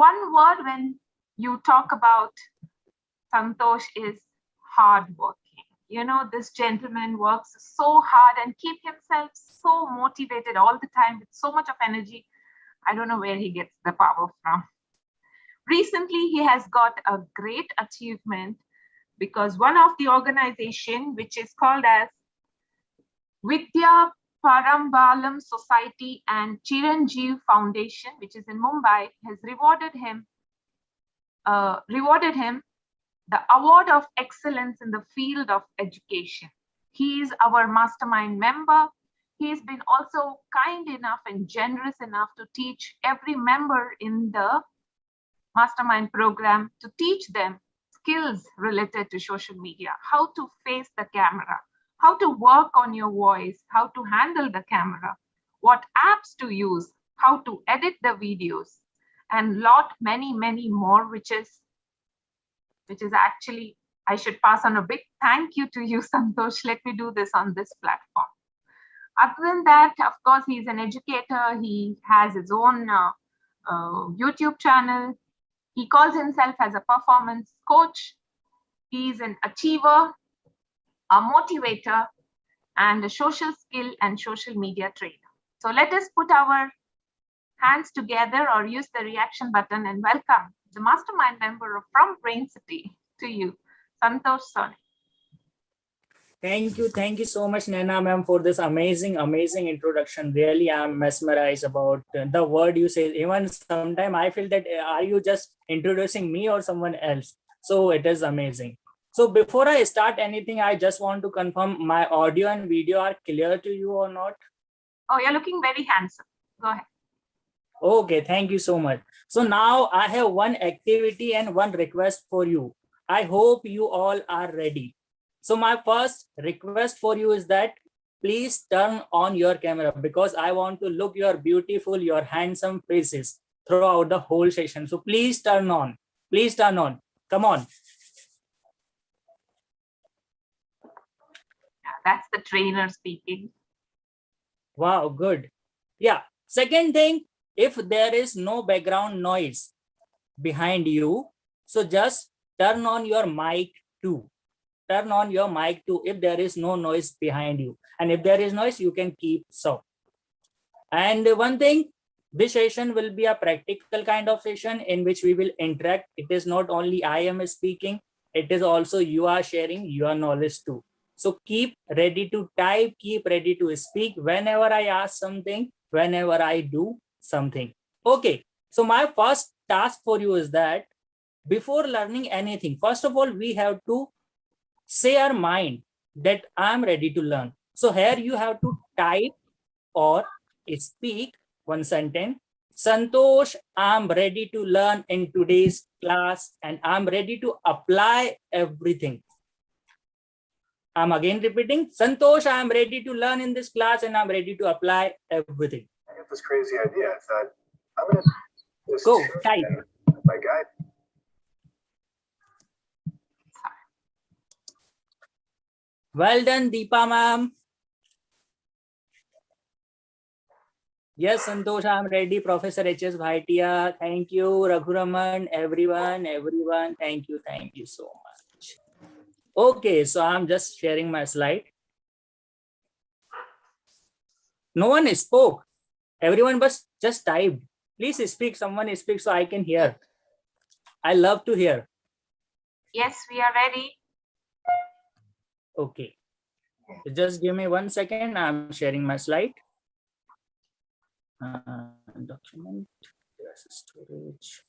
one word when you talk about Santosh is hardworking. You know, this gentleman works so hard and keep himself so motivated all the time with so much of energy. I don't know where he gets the power from. Recently, he has got a great achievement because one of the organization, which is called as Vidya Parambalam Society and Chiranjeev Foundation, which is in Mumbai, has rewarded him the Award of Excellence in the field of education. He is our mastermind member. He's been also kind enough and generous enough to teach every member in the mastermind program, to teach them skills related to social media, how to face the camera, how to work on your voice, how to handle the camera, what apps to use, how to edit the videos, and many more, which is actually, I should pass on a big thank you to you, Santosh. Let me do this on this platform. Other than that, of course, he's an educator. He has his own YouTube channel. He calls himself as a performance coach. He's an achiever, a motivator, and a social skill and social media trainer. So let us put our hands together or use the reaction button and welcome the mastermind member from Brainciti to you, Santosh Soni. Thank you so much, Naina ma'am, for this amazing introduction. Really, I'm mesmerized about the word you say. Even sometimes I feel that are you just introducing me or someone else? So it is amazing. So before I start anything, I just want to confirm my audio and video are clear to you or not? Oh, you're looking very handsome. Go ahead. Okay, thank you so much. So now I have one activity and one request for you. I hope you all are ready. So my first request for you is that please turn on your camera because I want to look your beautiful, your handsome faces throughout the whole session. So please turn on. Please turn on. Come on. That's the trainer speaking. Wow, good. Yeah. Second thing, if there is no background noise behind you, so just turn on your mic too. Turn on your mic too if there is no noise behind you. And if there is noise, you can keep so. And one thing, this session will be a practical kind of session in which we will interact. It is not only I am speaking, it is also you are sharing your knowledge too. So keep ready to type, keep ready to speak whenever I ask something, whenever I do something. Okay, so my first task for you is that before learning anything, first of all, we have to say our mind that I'm ready to learn. So here you have to type or speak one sentence. Santosh, I'm ready to learn in today's class and I'm ready to apply everything. I'm again repeating, Santosh, I'm ready to learn in this class and I'm ready to apply everything. I got this crazy idea. I thought, I'm going to go type. My guide. Well done, Deepa ma'am. Yes, Santosh, I'm ready. Professor H.S. Bhatia. Thank you, Raghuraman, everyone. Thank you so much. Okay, so I'm just sharing my slide. No one spoke. Everyone but just typed. Please speak. Someone speak so I can hear. I love to hear. Yes, we are ready. Okay. Just give me 1 second. I'm sharing my slide. Document. Yes, storage.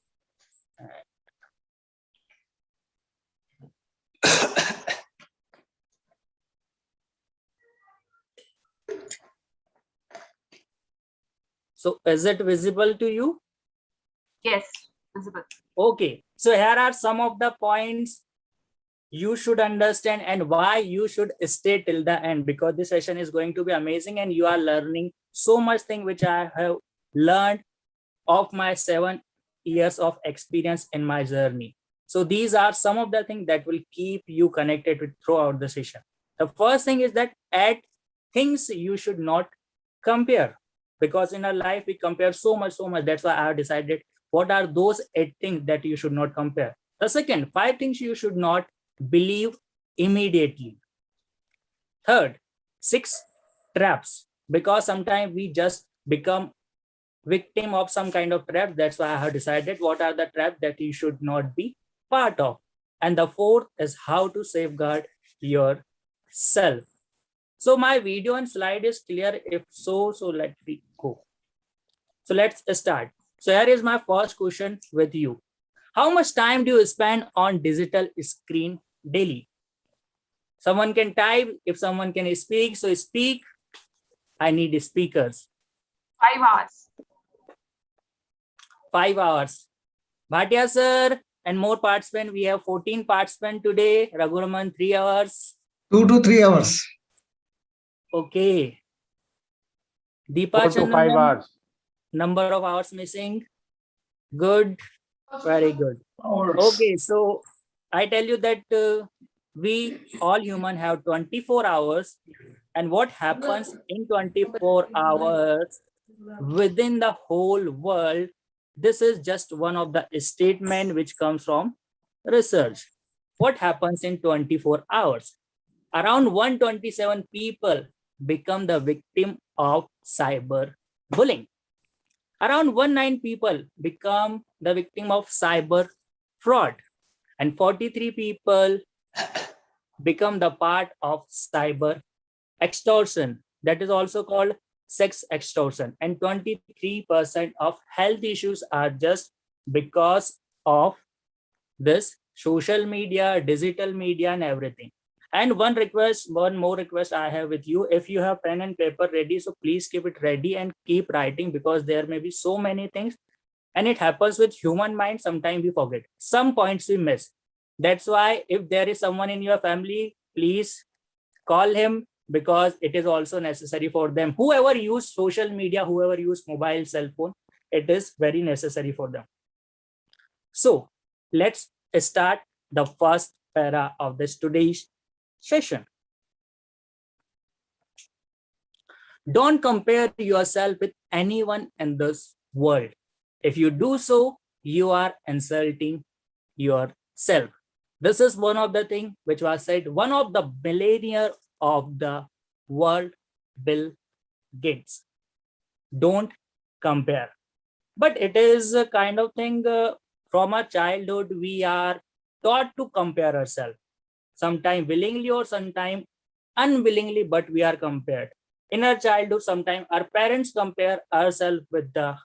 So is it visible to you? Yes, visible. Okay. So here are some of the points you should understand and why you should stay till the end, because this session is going to be amazing and you are learning so much thing which I have learned of my 7 years of experience in my journey. So these are some of the things that will keep you connected with throughout the session. The first thing is that at things you should not compare, because in our life we compare so much. That's why I have decided What are those 8 things that you should not compare? The second, 5 things you should not believe immediately. Third, 6 traps, because sometimes we just become victim of some kind of trap. That's why I have decided what are the traps that you should not be part of. And the fourth is how to safeguard yourself. So my video and slide is clear. If so, let me go. So let's start. So here is my first question with you. How much time do you spend on digital screen daily? Someone can type, if someone can speak, so speak. I need speakers. 5 hours. 5 hours. Bhatia sir and more participants. We have 14 participants today. Raghunaman, 3 hours. 2 to 3 hours. Okay. Deepa 4 to 5 Chandan, hours. number of hours missing. Good. Very good. Okay, so I tell you that we all human have 24 hours, and what happens in 24 hours within the whole world, this is just one of the statement which comes from research. What happens in 24 hours? Around 127 people become the victim of cyber bullying. Around 19 people become the victim of cyber fraud, and 43 people become the part of cyber extortion, that is also called sex extortion, and 23% of health issues are just because of this social media, digital media, and everything. And one more request I have with you. If you have pen and paper ready, so please keep it ready and keep writing, because there may be so many things, and it happens with human mind. Sometimes we forget, some points we miss. That's why if there is someone in your family, please call him, because it is also necessary for them. Whoever use social media, whoever use mobile cell phone, it is very necessary for them. So let's start the first para of this today's session. Don't compare yourself with anyone in this world. If you do so, you are insulting yourself. This is one of the things which was said, one of the billionaire of the world, Bill Gates. Don't compare. But it is a kind of thing from our childhood, we are taught to compare ourselves. Sometimes willingly or sometimes unwillingly, but we are compared. In our childhood, sometimes our parents compare ourselves with the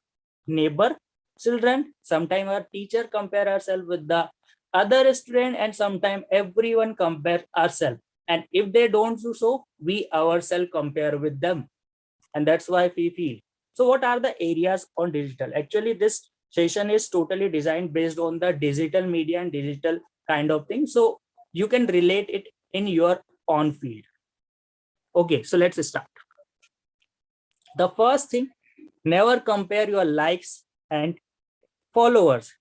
neighbor children. Sometimes our teacher compare ourselves with the other student, and sometimes everyone compare ourselves. And if they don't do so, we ourselves compare with them. And that's why we feel. So what are the areas on digital? Actually, this session is totally designed based on the digital media and digital kind of thing. So you can relate it in your own field. Okay, so let's start. The first thing, never compare your likes and followers,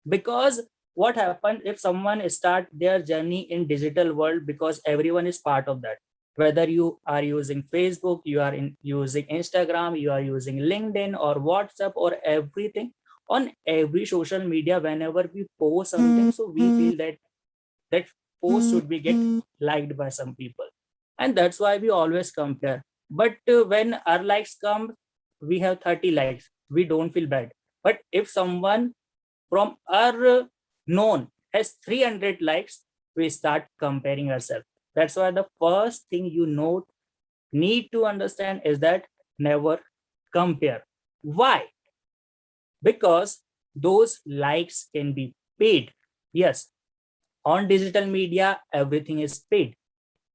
because what happens if someone start their journey in digital world, because everyone is part of that. Whether you are using Facebook, you are using Instagram, you are using LinkedIn or WhatsApp or everything, on every social media, whenever we post something, so we feel that that post should be get liked by some people, and that's why we always compare. But when our likes come, we have 30 likes, we don't feel bad. But if someone from our known has 300 likes, we start comparing ourselves. That's why the first thing you need to understand is that never compare. Why? Because those likes can be paid. Yes, on digital media, everything is paid.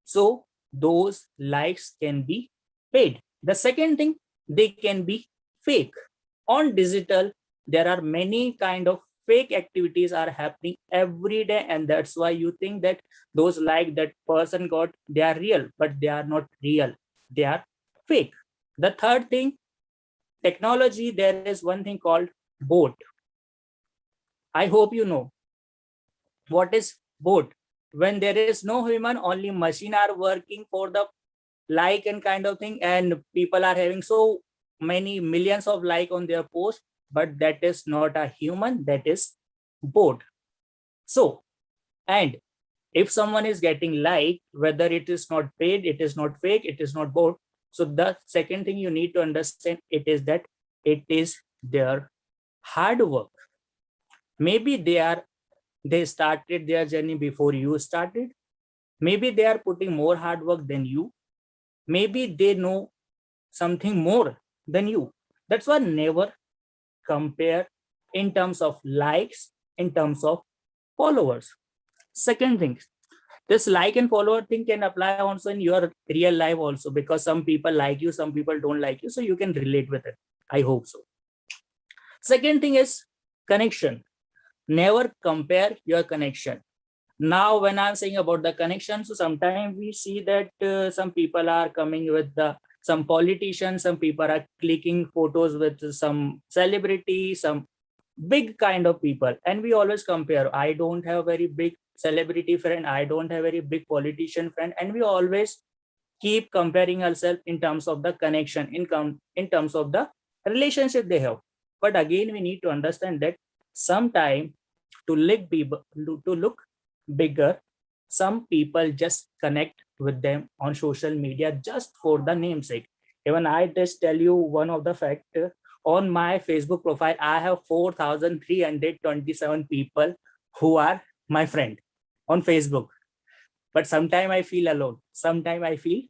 So those likes can be paid. The second thing, they can be fake. On digital, there are many kind of fake activities are happening every day, and that's why you think that those like that person got, they are real, but they are not real, they are fake. The third thing, technology, there is one thing called bot. I hope you know what is bot. When there is no human, only machine are working for the like and kind of thing, and people are having so many millions of like on their post, but that is not a human, that is bot. So, and if someone is getting like, whether it is not paid, it is not fake, it is not bot. So the second thing you need to understand it is that it is their hard work. Maybe they started their journey before you started. Maybe they are putting more hard work than you. Maybe they know something more than you. That's why never compare in terms of likes, in terms of followers. Second thing, this like and follower thing can apply also in your real life also, because some people like you, some people don't like you, so you can relate with it. I hope so. Second thing is connection. Never compare your connection. Now when I'm saying about the connection, so sometimes we see that some people are coming with some politicians, some people are clicking photos with some celebrity, some big kind of people, and we always compare. I don't have a very big celebrity friend, I don't have a very big politician friend, and we always keep comparing ourselves in terms of the connection, in terms of the relationship they have. But again, we need to understand that sometime to look bigger, some people just connect with them on social media just for the namesake. Even I just tell you one of the fact, on my Facebook profile I have 4,327 people who are my friend on Facebook. But sometimes I feel alone, sometimes I feel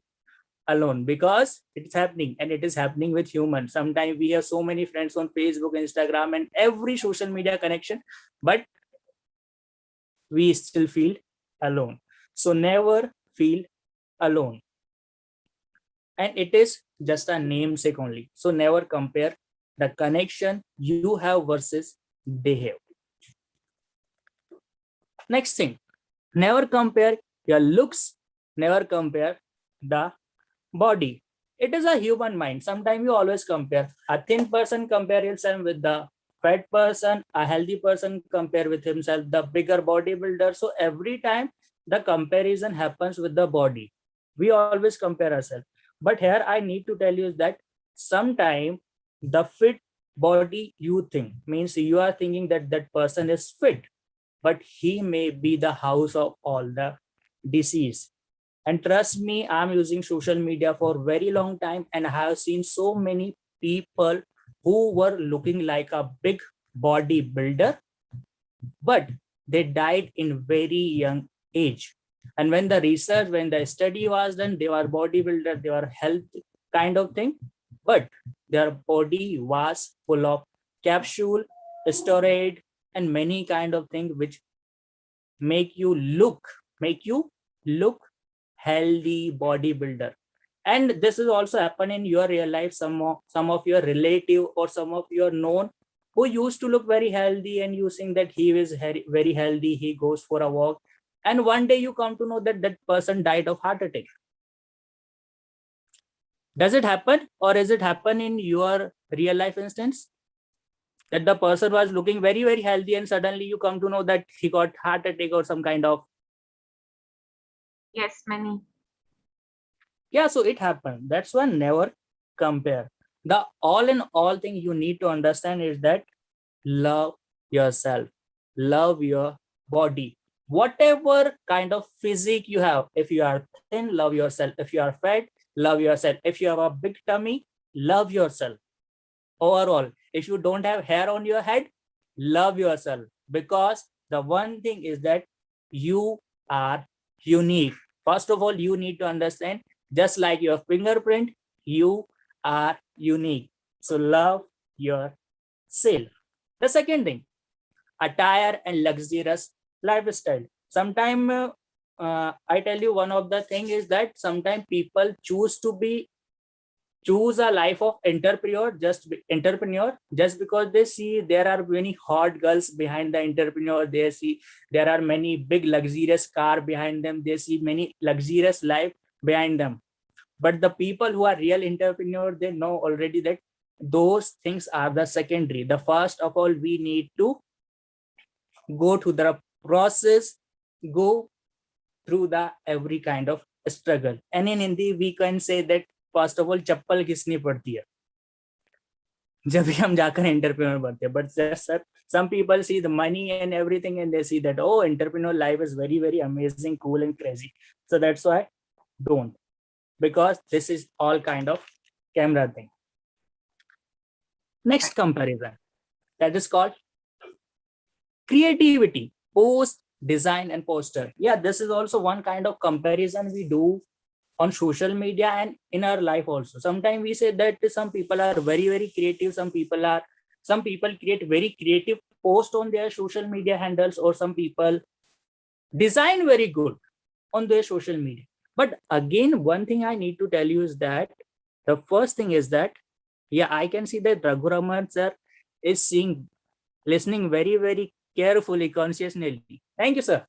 alone, because it's happening, and it is happening with humans. Sometimes we have so many friends on Facebook, Instagram, and every social media connection, but we still feel alone. So never feel alone. And it is just a namesake only. So never compare the connection you have versus they have. Next thing, never compare your looks, never compare the body. It is a human mind. Sometimes you always compare. A thin person compare himself with the fat person, a healthy person compare with himself, the bigger bodybuilder. So every time the comparison happens with the body, we always compare ourselves. But here I need to tell you that sometimes the fit body you think means you are thinking that that person is fit, but he may be the house of all the disease. And trust me, I'm using social media for a very long time, and I have seen so many people who were looking like a big bodybuilder, but they died in very young age. And when the research, when the study was done, they were bodybuilder, they were health kind of thing, but their body was full of capsule, steroid, and many kind of things which make you look healthy bodybuilder. And this is also happen in your real life. Some of your relative or some of your known who used to look very healthy, and you think that he is very healthy, he goes for a walk, and one day you come to know that that person died of heart attack. Does it happen, or is it happen in your real life instance that the person was looking very healthy and suddenly you come to know that he got heart attack or some kind of? Yes, many. Yeah, so it happened. That's why never compare. The all in all thing you need to understand is that love yourself, love your body, whatever kind of physique you have. If you are thin, love yourself. If you are fat, love yourself. If you have a big tummy, love yourself. Overall, if you don't have hair on your head, love yourself, because the one thing is that you are unique. First of all, you need to understand, just like your fingerprint, you are unique. So love yourself. The second thing, attire and luxurious lifestyle. Sometimes I tell you, one of the thing is that sometimes people choose a life of entrepreneur just because they see there are many hot girls behind the entrepreneur. They see there are many big luxurious car behind them, they see many luxurious life behind them. But the people who are real entrepreneur, they know already that those things are the secondary. The first of all, we need to go to the process, go through the every kind of struggle. And in Hindi we can say that first of all, chappal घिसनी पड़ती है. जब भी हम जाकर entrepreneur बनते हैं, but some people see the money and everything and they see that, oh, entrepreneur life is very, very amazing, cool and crazy. So that's why don't, because this is all kind of camera thing. Next comparison, that is called creativity, post, design and poster. Yeah, this is also one kind of comparison we do on social media and in our life also. Sometimes we say that some people are very, very creative, some people create very creative post on their social media handles, or some people design very good on their social media. But again, one thing I need to tell you is that the first thing is that, yeah, I can see that Raghuraman sir is listening very, very carefully, consciously. Thank you, sir.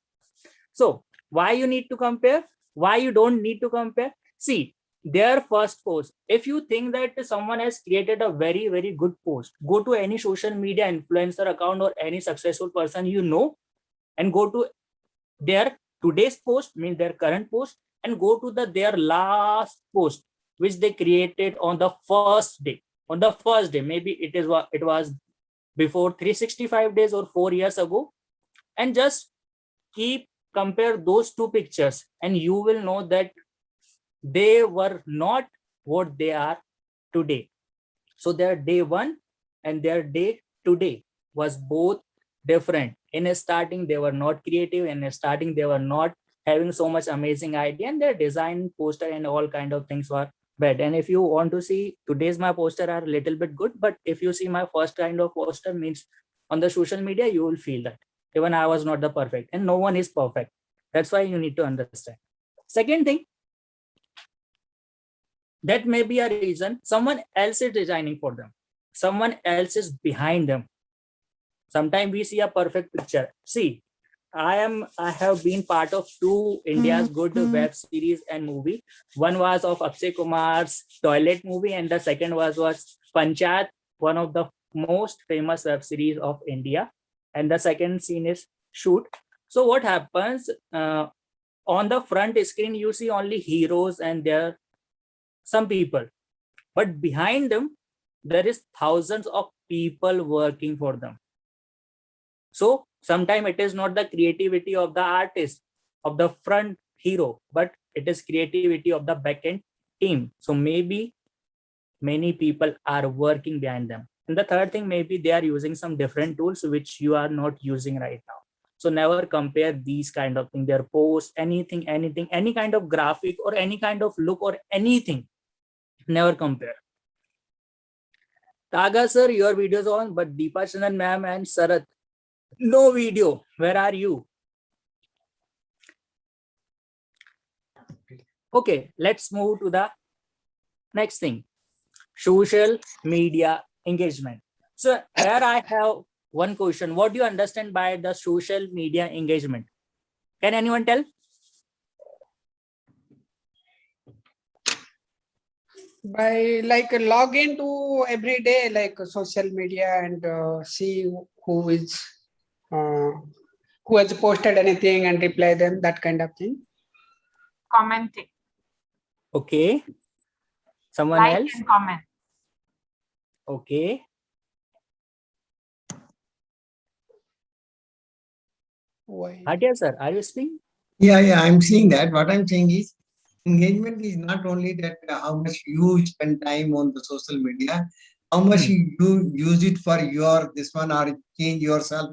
So why you need to compare? Why you don't need to compare? See, their first post. If you think that someone has created a very, very good post, go to any social media influencer account or any successful person you know, and go to their today's post, means their current post, and go to their last post, which they created on the first day. On the first day, maybe it was before 365 days or 4 years ago, and just keep compare those two pictures, and you will know that they were not what they are today. So their day one and their day today was both different. In a starting, they were not creative. In a starting, they were not having so much amazing idea, and their design, poster, and all kind of things were bad. And if you want to see today's my poster are a little bit good, but if you see my first kind of poster, means on the social media, you will feel that even I was not the perfect, and no one is perfect. That's why you need to understand. Second thing, that may be a reason someone else is designing for them, someone else is behind them. Sometimes we see a perfect picture. See, I have been part of two India's good web series and movie. One was of Akshay Kumar's toilet movie, and the second was Panchayat, one of the most famous web series of India. And the second scene is shoot. So what happens, on the front screen you see only heroes and there some people, but behind them there is thousands of people working for them. So sometimes it is not the creativity of the artist, of the front hero, but it is creativity of the backend team. So maybe many people are working behind them. And the third thing, maybe they are using some different tools which you are not using right now. So never compare these kind of things, their post, anything, any kind of graphic or any kind of look or anything. Never compare. Taga sir, your video is on, but Deepa Chandan ma'am and Sarath, no video. Where are you? Okay, let's move to the next thing. Social media engagement. So here I have one question. What do you understand by the social media engagement? Can anyone tell? By like log into every day like social media and see who is who has posted anything and reply them, that kind of thing. Commenting. Okay. Someone Like else? and comment. Okay. Why? Adya sir, are you speaking? Yeah, I'm seeing that. What I'm saying is engagement is not only that how much you spend time on the social media, how much you use it for your this one or change yourself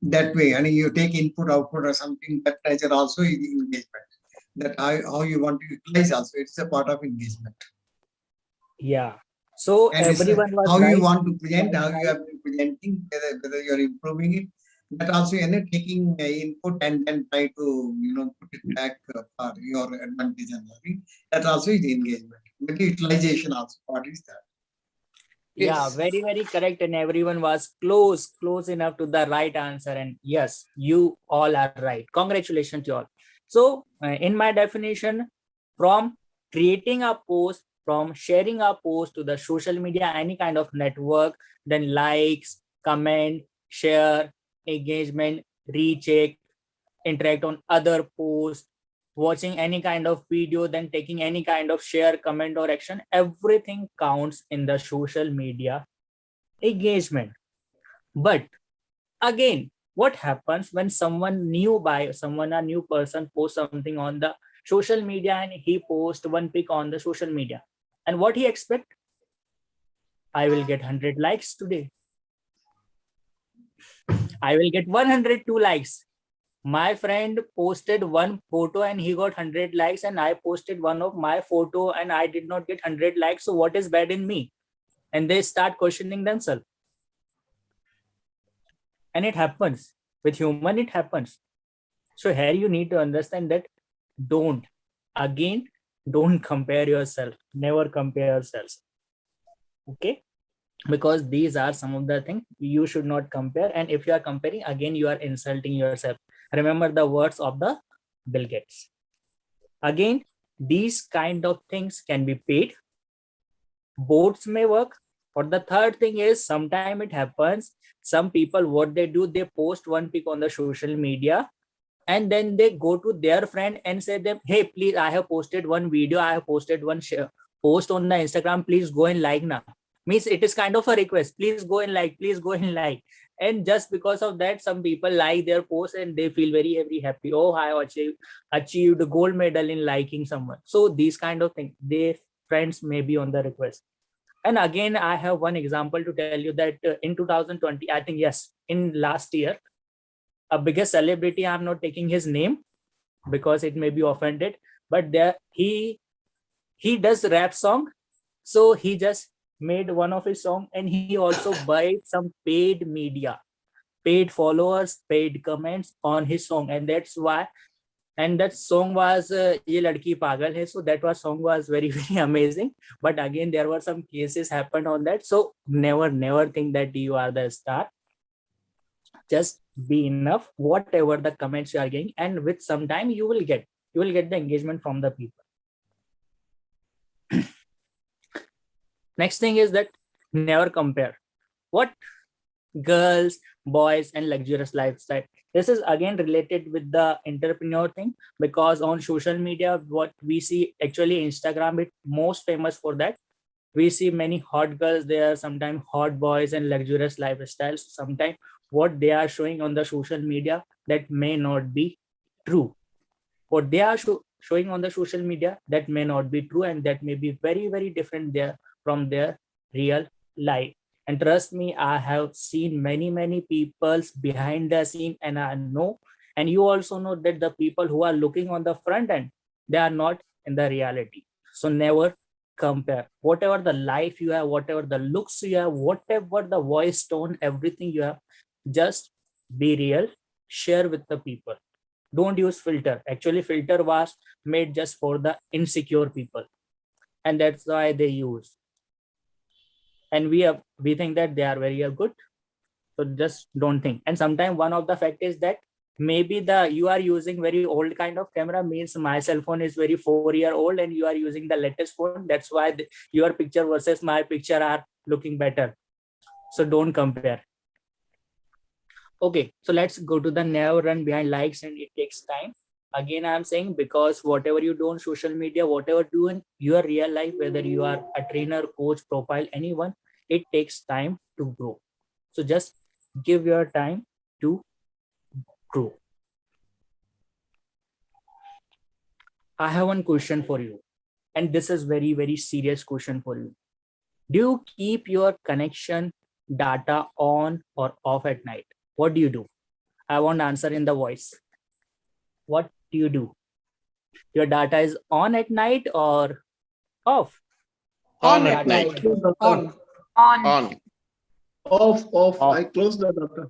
that way. And you take input, output or something, that nature also is engagement. That how you want to utilize also, it's a part of engagement. Yeah. So And everyone was how right. you want to present, how you have been presenting, whether you're improving it. That also taking input and then try to put it back for your advantage and learning. That also is engagement. But utilization also, what is that? Yeah, Yes. very, very correct. And everyone was close enough to the right answer. And yes, you all are right. Congratulations to all. So in my definition, from creating a post, from sharing a post to the social media, any kind of network, then likes, comment, share, engagement, recheck, interact on other posts, watching any kind of video, then taking any kind of share, comment or action, everything counts in the social media engagement. But again, what happens when someone new by someone, a new person posts something on the social media and he posts one pic on the social media, and what he expect? I will get 100 likes today. I will get 102 likes. My friend posted one photo and he got 100 likes, and I posted one of my photo and I did not get 100 likes. So what is bad in me? And they start questioning themselves. And it happens with human, it happens. So here you need to understand that don't compare yourself. Never compare yourselves. Okay, because these are some of the things you should not compare, and if you are comparing, again you are insulting yourself. Remember the words of the Bill Gates. Again, these kind of things can be paid. Bots may work. Or the third thing is, sometimes it happens, some people, what they do, they post one pic on the social media and then they go to their friend and say them, hey, please, I have posted one video, I have posted one post on the Instagram, please go and like now. Means it is kind of a request, please go and like, please go and like. And just because of that, some people like their post and they feel very, very happy. Oh, I achieved a gold medal in liking someone. So these kind of things, their friends may be on the request. And again, I have one example to tell you that in 2020, I think, yes, in last year, a biggest celebrity, I'm not taking his name because it may be offended, but there he does rap song. So he just made one of his song and he also buy some paid media, paid followers, paid comments on his song. And that's why, and that song was Ye Ladki Pagal Hai. So that was song was very, very amazing. But again, there were some cases happened on that. So never think that you are the star. Just be enough, whatever the comments you are getting, and with some time you will get the engagement from the people. Next thing is that never compare. What? Girls, boys, and luxurious lifestyle. This is again related with the entrepreneur thing, because on social media, what we see, actually Instagram is most famous for that. We see many hot girls there, sometimes hot boys and luxurious lifestyles. Sometimes what they are showing on the social media, that may not be true. What they are showing on the social media, that may not be true, and that may be very, very different there from their real life. And trust me, I have seen many people behind the scene, and I know, and you also know, that the people who are looking on the front end, they are not in the reality. So never compare. Whatever the life you have, whatever the looks you have, whatever the voice tone, everything you have, just be real, share with the people. Don't use filter. Actually, filter was made just for the insecure people, and that's why they use. And we think that they are very good. So just don't think. And sometimes one of the fact is that maybe you are using very old kind of camera, means my cell phone is very 4-year-old and you are using the latest phone. That's why your picture versus my picture are looking better. So don't compare. Okay, so let's go to the never run behind likes and it takes time. Again, I'm saying, because whatever you do on social media, whatever do in your real life, whether you are a trainer, coach, profile, anyone, it takes time to grow. So just give your time to grow. I have one question for you, and this is very, very serious question for you. Do you keep your connection data on or off at night? What do you do? I want answer in the voice. What do you do? Your data is on at night or off? On Data at night. is On. On. Off. Off. I close the data.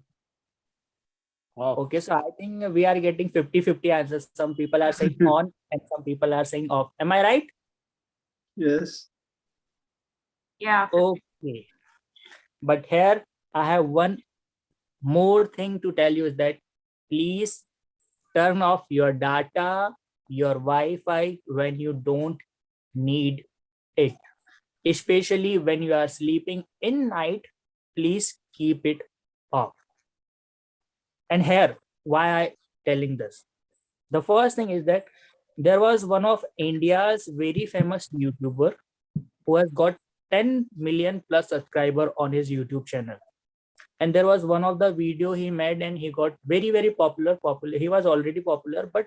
Okay, so I think we are getting 50-50 answers. Some people are saying on and some people are saying off. Am I right? Yes. Yeah. Okay. But here I have one more thing to tell you, is that please turn off your data, your Wi-Fi when you don't need it. Especially when you are sleeping in night, please keep it off. And here, why I telling this? The first thing is that there was one of India's very famous YouTuber who has got 10 million plus subscriber on his YouTube channel. And there was one of the video he made and he got very, very popular. He was already popular, but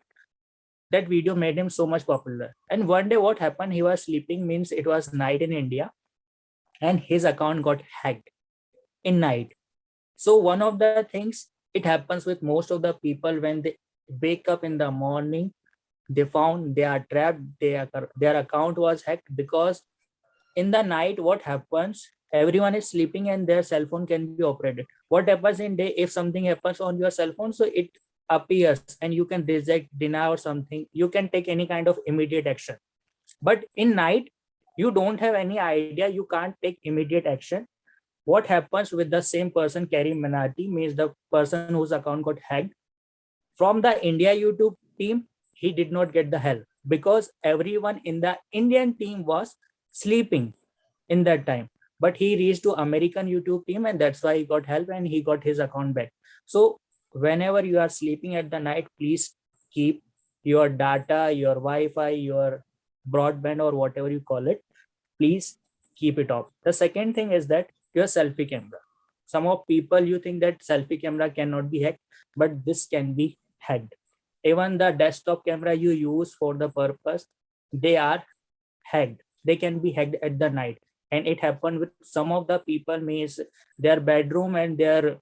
that video made him so much popular. And one day what happened, he was sleeping, means it was night in India, and his account got hacked in night. So one of the things, it happens with most of the people when they wake up in the morning, they found they are trapped, their account was hacked, because in the night what happens, everyone is sleeping and their cell phone can be operated. What happens in day, if something happens on your cell phone, so it appears and you can reject, deny or something, you can take any kind of immediate action. But in night, you don't have any idea, you can't take immediate action. What happens with the same person, Karim Minati, means the person whose account got hacked, from the India YouTube team, he did not get the help because everyone in the Indian team was sleeping in that time. But he reached to American YouTube team, and that's why he got help and he got his account back. So whenever you are sleeping at the night, please keep your data, your Wi-Fi, your broadband or whatever you call it, please keep it off. The second thing is that your selfie camera. Some of people, you think that selfie camera cannot be hacked, but this can be hacked. Even the desktop camera you use for the purpose, they are hacked. They can be hacked at the night. And it happened with some of the people, means their bedroom and their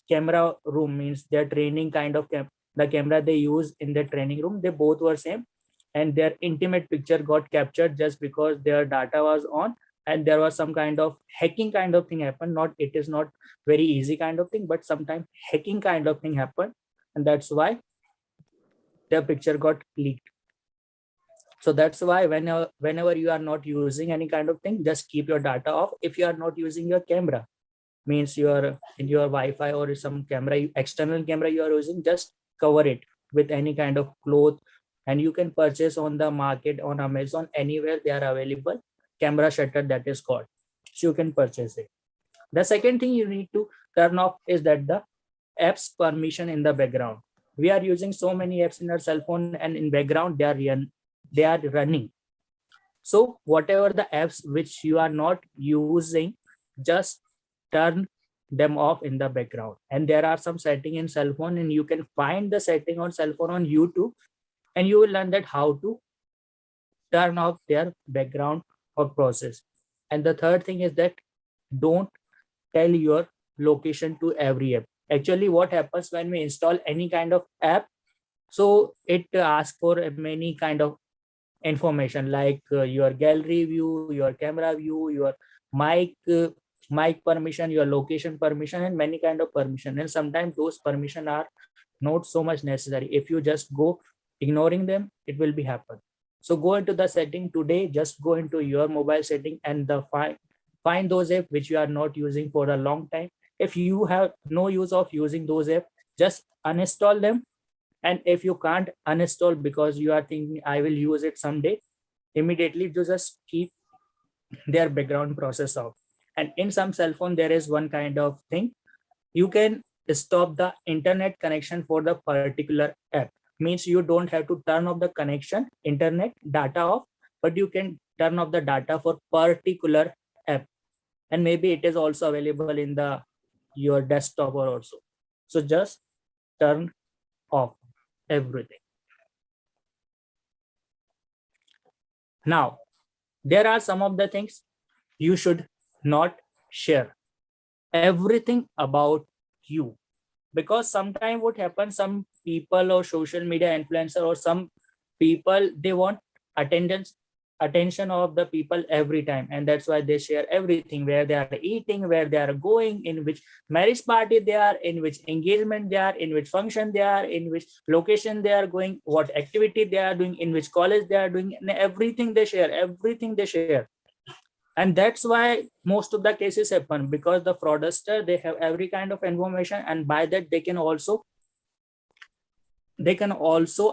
camera room, means their training kind of the camera they use in the training room, they both were same, and their intimate picture got captured just because their data was on, and there was some kind of hacking kind of thing happened. Not, it is not very easy kind of thing, but sometimes hacking kind of thing happened, and that's why their picture got leaked. So that's why whenever you are not using any kind of thing, just keep your data off. If you are not using your camera, means you are in your Wi-Fi or some camera, external camera you are using, just cover it with any kind of cloth, and you can purchase on the market, on Amazon, anywhere they are available, camera shutter, that is called, so you can purchase it. The second thing you need to turn off is that the apps permission in the background. We are using so many apps in our cell phone, and in background they are running. So whatever the apps which you are not using, just turn them off in the background. And there are some setting in cell phone, and you can find the setting on cell phone on YouTube, and you will learn that how to turn off their background or process. And the third thing is that don't tell your location to every app. Actually, what happens when we install any kind of app, so it asks for many kind of information, like your gallery view, your camera view, your mic permission, your location permission, and many kind of permission. And sometimes those permission are not so much necessary. If you just go ignoring them, it will be happen. So go into the setting today, just go into your mobile setting and find those apps which you are not using for a long time. If you have no use of using those apps, just uninstall them. And if you can't uninstall because you are thinking I will use it someday, immediately you just keep their background process off. And in some cell phone, there is one kind of thing, you can stop the internet connection for the particular app. Means you don't have to turn off the connection, internet data off, but you can turn off the data for particular app. And maybe it is also available in your desktop or also. So just turn off everything. Now, there are some of the things you should not share everything about you, because sometimes what happens, some people or social media influencer or some people, they want attention of the people every time, and that's why they share everything, where they are eating, where they are going, in which marriage party they are, in which engagement they are, in which function they are, in which location they are going, what activity they are doing, in which college they are doing, and everything they share. And that's why most of the cases happen, because the fraudster, they have every kind of information, and by that they can also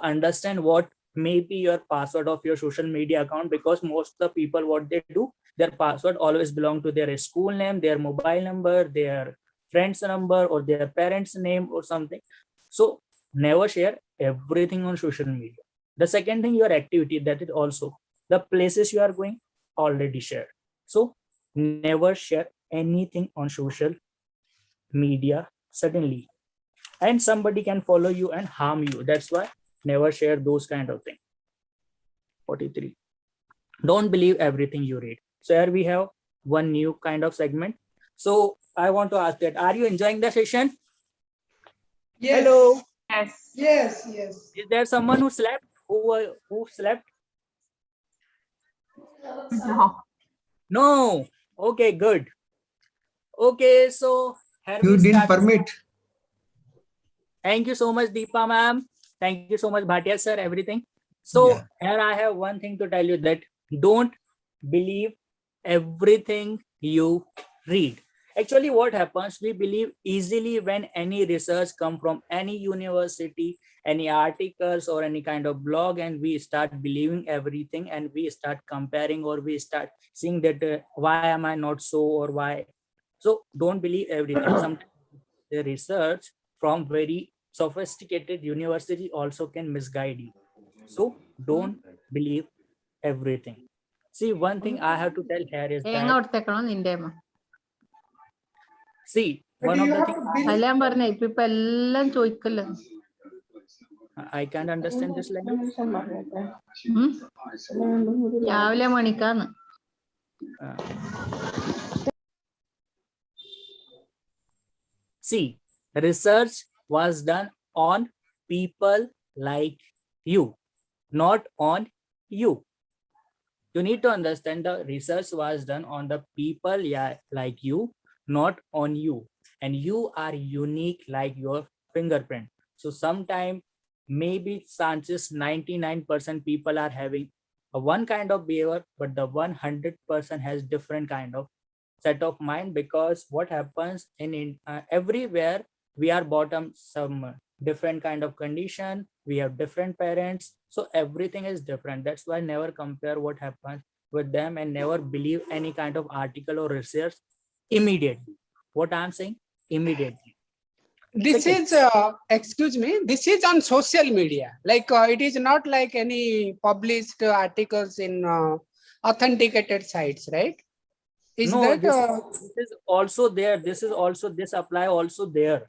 understand what may be your password of your social media account, because most of the people, what they do, their password always belong to their school name, their mobile number, their friend's number, or their parents' name or something. So never share everything on social media. The second thing, your activity, that is also the places you are going, already shared. So never share anything on social media suddenly, and somebody can follow you and harm you. That's why never share those kind of things. 43. Don't believe everything you read. So here we have one new kind of segment. So I want to ask that, are you enjoying the session? Yes. Hello. Yes. Yes. Yes. Is there someone who slept? Who slept? No. No. Okay, good. Okay, so here You we didn't start. permit. Thank you so much, Deepa ma'am. Thank you so much, Bhatia sir, everything. So Yeah. here I have one thing to tell you, that don't believe everything you read. Actually, what happens, we believe easily when any research come from any university, any articles or any kind of blog, and we start believing everything, and we start comparing, or we start seeing that why am I not so, or why. So don't believe everything. Sometimes the research from very sophisticated university also can misguide you. So don't believe everything. See, one thing I have to tell here is that, see, But one of you the have things to believe. I can't understand this language. Uh, see, research was done on people like you, not on you. You need to understand the research was done on the people, yeah, like you, not on you. And you are unique like your fingerprint. So sometime maybe chances 99% people are having a one kind of behavior, but the 100% has different kind of set of mind. Because what happens in everywhere, we are bottom some different kind of condition, we have different parents, so everything is different. That's why never compare what happens with them, and never believe any kind of article or research immediately. What I'm saying, immediately. This Second, is, excuse me, this is on social media. Like it is not like any published articles in authenticated sites, right? Is no, that? this is also there, this is also, this apply also there.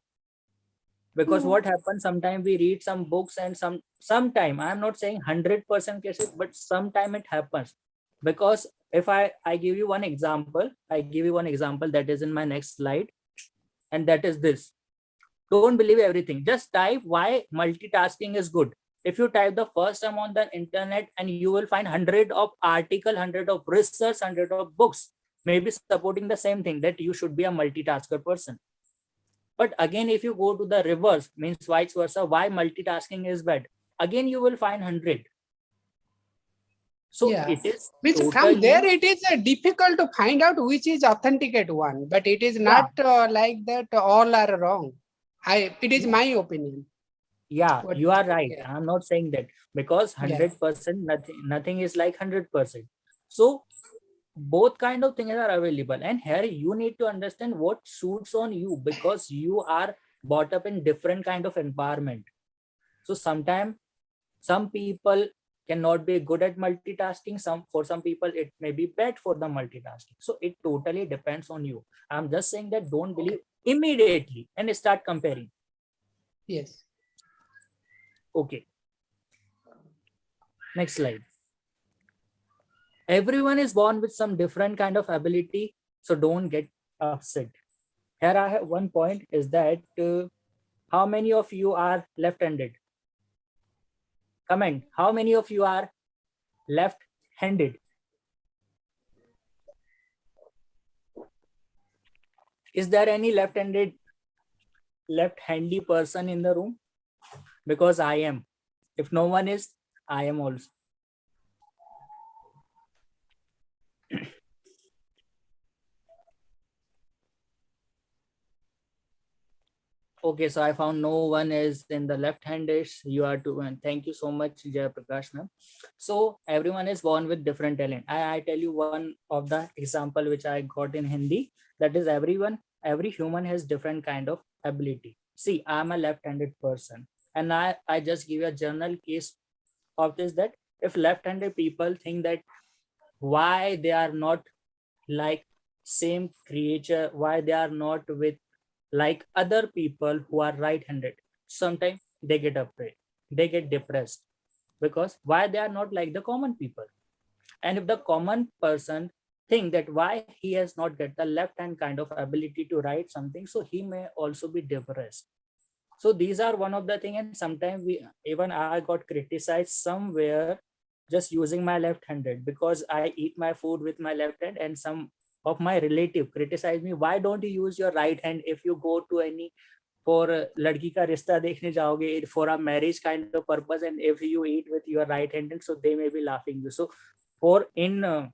Because what happens, sometimes we read some books, and sometime I'm not saying 100% cases, but sometime it happens. Because if I give you one example, that is in my next slide, and that is this. Don't believe everything. Just type why multitasking is good. If you type the first time on the internet, and you will find 100 of article, 100 of research, 100 of books, maybe supporting the same thing, that you should be a multitasker person. But again, if you go to the reverse, means vice versa, why multitasking is bad, again you will find 100. So Yeah. it is Which from totally, there it is difficult to find out which is authenticate one, but it is not like that all are wrong. It is my opinion. yeah, What- you are right. yeah. I'm not saying that, because Yeah. 100%, nothing is like 100%. So both kind of things are available, and here you need to understand what suits on you, because you are brought up in different kind of environment. So sometimes some people cannot be good at multitasking, for some people it may be bad for the multitasking. So it totally depends on you. I'm just saying that don't believe immediately and start comparing. Yes. Okay, next slide. Everyone is born with some different kind of ability, so don't get upset. Here I have one point, is that how many of you are left-handed? Comment, how many of you are left-handed? Is there any left-handy person in the room? Because I am. If no one is, I am also. Okay, so I found no one is in the left-handed. You are two, and thank you so much, Jaya Prakash ma'am. So everyone is born with different talent. I tell you one of the example which I got in Hindi. That is, every human has different kind of ability. See, I'm a left-handed person, and I just give you a general case of this, that if left-handed people think that why they are not like same creature, why they are not with like other people who are right-handed. Sometimes they get afraid, they get depressed, because why they are not like the common people. And if the common person think that why he has not get the left hand kind of ability to write something, so he may also be depressed. So these are one of the thing. And sometimes we, even I got criticized somewhere just using my left handed, because I eat my food with my left hand, and some of my relative criticize me, why don't you use your right hand if you go to any for ladki ka rishta dekhne jaoge for a marriage kind of purpose, and if you eat with your right hand, so they may be laughing you. So for in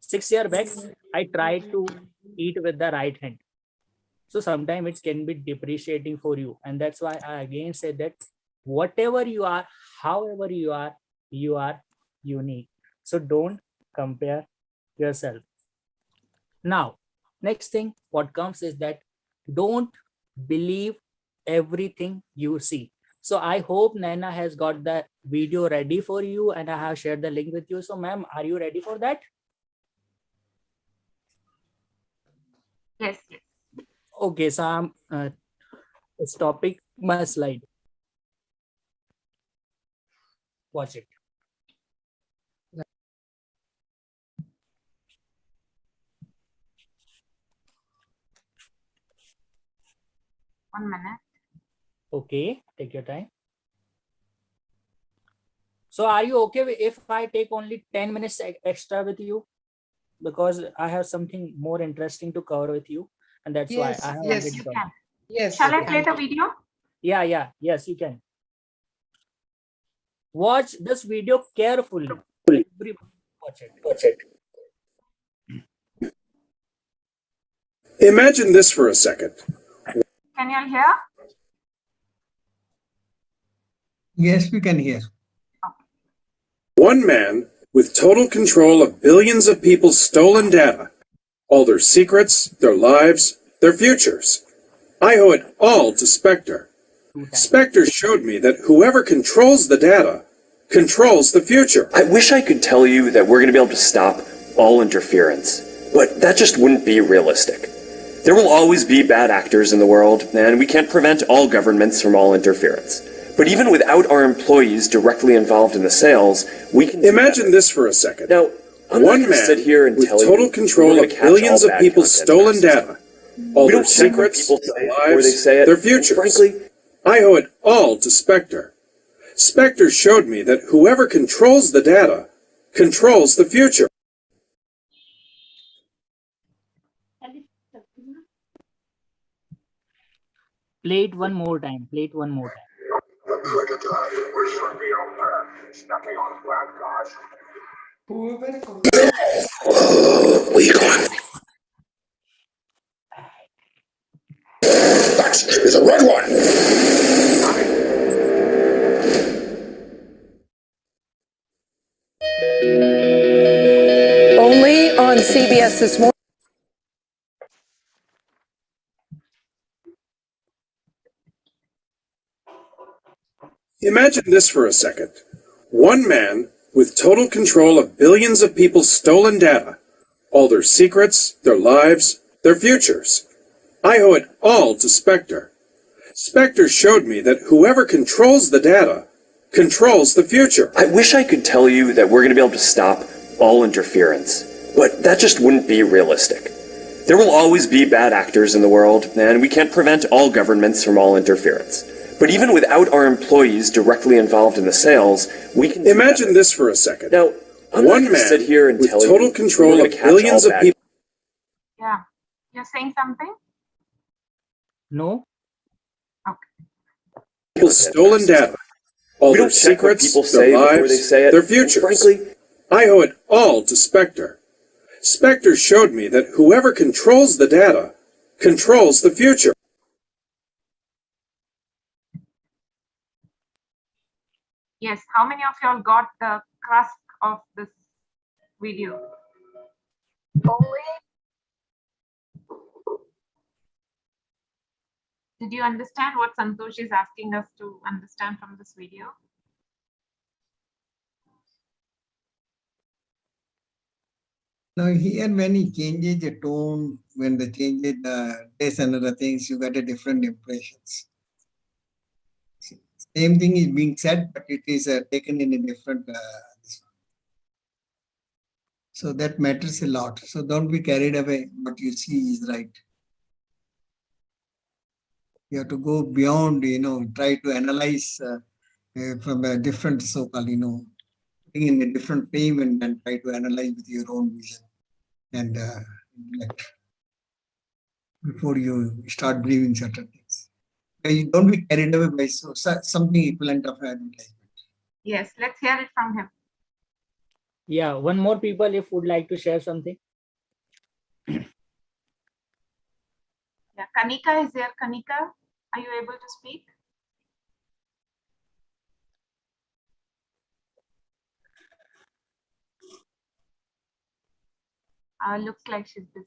6 years back, I tried to eat with the right hand. So sometimes it can be depreciating for you. And that's why I again said that whatever you are, however you are unique. So don't compare yourself. Now, next thing what comes is that don't believe everything you see. So I hope Naina has got the video ready for you, and I have shared the link with you. So ma'am, are you ready for that? Yes, yes. Okay, so I'm stopping my slide. Watch it. One minute. Okay, take your time. So are you okay if I take only 10 minutes extra with you? Because I have something more interesting to cover with you. And that's why Yes, I have yes, already You done. can. yes. Shall I play the video? Yeah, yes, you can. Watch this video carefully. Everybody watch it. Imagine this for a second. Can you all hear? Yes, we can hear. One man with total control of billions of people's stolen data, all their secrets, their lives, their futures. I owe it all to Spectre. Spectre showed me that whoever controls the data controls the future. I wish I could tell you that we're going to be able to stop all interference, but that just wouldn't be realistic. There will always be bad actors in the world, and we can't prevent all governments from all interference. But even without our employees directly involved in the sales, we can Imagine this for a second. Now, I'm One not going to man sit here and with tell you total we're control gonna of catch billions all of bad people's content stolen masses. data, all We their don't care what secrets, people their say before they lives, say it. their And futures. frankly, I owe it all to Spectre. Spectre showed me that whoever controls the data controls the future. Play it one more time. Play it one more time. Looks like a time we should be on there, snacking on flat guys. Whoever Where you going? That is a red one. Only on CBS this morning. Imagine this for a second. One man with total control of billions of people's stolen data, all their secrets, their lives, their futures. I owe it all to Spectre. Spectre showed me that whoever controls the data controls the future. I wish I could tell you that we're going to be able to stop all interference, but that just wouldn't be realistic. There will always be bad actors in the world, and we can't prevent all governments from all interference. But even without our employees directly involved in the sales, we can Imagine this for a second. Now, I'm not One going to man sit here and with tell total you control we're of gonna catch billions all of bad people. Yeah. You're saying something? No? People's stolen data, all We their don't check what secrets, people their say before lives, they say it. their And futures. frankly, I owe it all to Spectre. Spectre showed me that whoever controls the data controls the future. Yes. How many of y'all got the crust of this video? Did you understand what Santosh is asking us to understand from this video? Now here when he changes the tone, when they changes the this and other things, you get a different impressions. Same thing is being said, but it is taken in a different. This one. So that matters a lot. So don't be carried away. What you see is right. You have to go beyond. Try to analyze from a different so-called. Putting in a different frame and then try to analyze with your own vision and intellect before you start believing certain things. You don't be carried away by something equivalent of advertisement. Yes, let's hear it from him. Yeah, one more people if would like to share something. Yeah, Kanika is there. Kanika, are you able to speak? Looks like she's busy.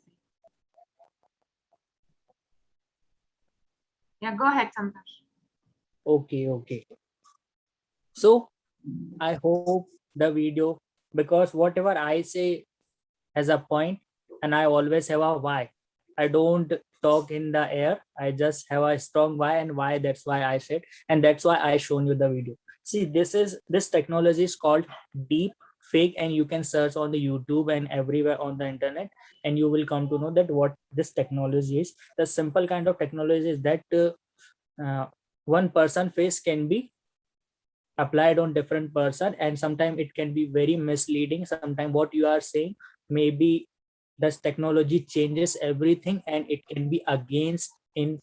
Yeah, go ahead, Santosh. Okay. So I hope the video, because whatever I say has a point and I always have a why. I don't talk in the air. I just have a strong why, and why, that's why I said, and that's why I shown you the video. See, this technology is called deep fake, and you can search on the YouTube and everywhere on the internet, and you will come to know that what this technology is. The simple kind of technology is that one person face can be applied on different person, and sometimes it can be very misleading. Sometimes what you are saying, maybe this technology changes everything and it can be against in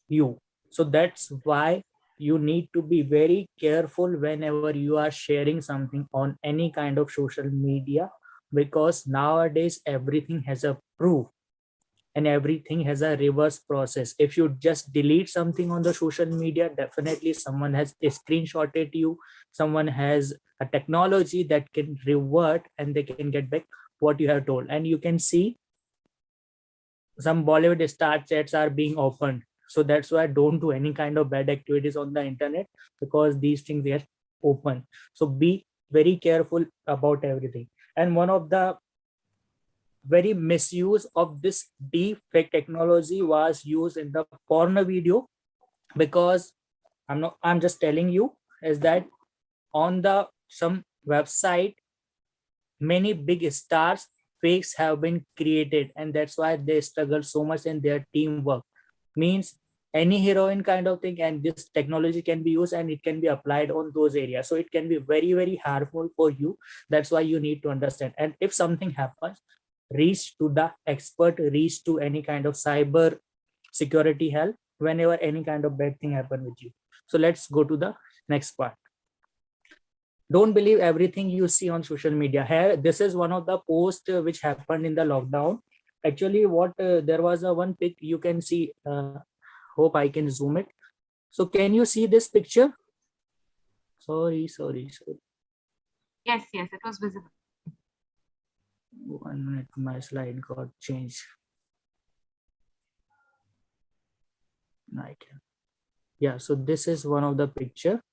you. So that's why you need to be very careful whenever you are sharing something on any kind of social media, because nowadays everything has a proof and everything has a reverse process. If you just delete something on the social media, definitely someone has screenshotted you, someone has a technology that can revert and they can get back what you have told. And you can see some Bollywood star chats are being opened. So that's why don't do any kind of bad activities on the internet, because these things are open. So be very careful about everything. And one of the very misuse of this deep fake technology was used in the porno video, because I'm just telling you is that on the some website many big stars fakes have been created, and that's why they struggle so much in their teamwork. Means any heroine kind of thing, and this technology can be used and it can be applied on those areas, so it can be very harmful for you. That's why you need to understand, and if something happens, reach to the expert, reach to any kind of cyber security help whenever any kind of bad thing happen with you. So let's go to the next part. Don't believe everything you see on social media. Here, this is one of the posts which happened in the lockdown. Actually, what there was a one pic you can see. Hope I can zoom it. So can you see this picture? Sorry. Yes, it was visible. 1 minute, my slide got changed. I can. Yeah, so this is one of the picture,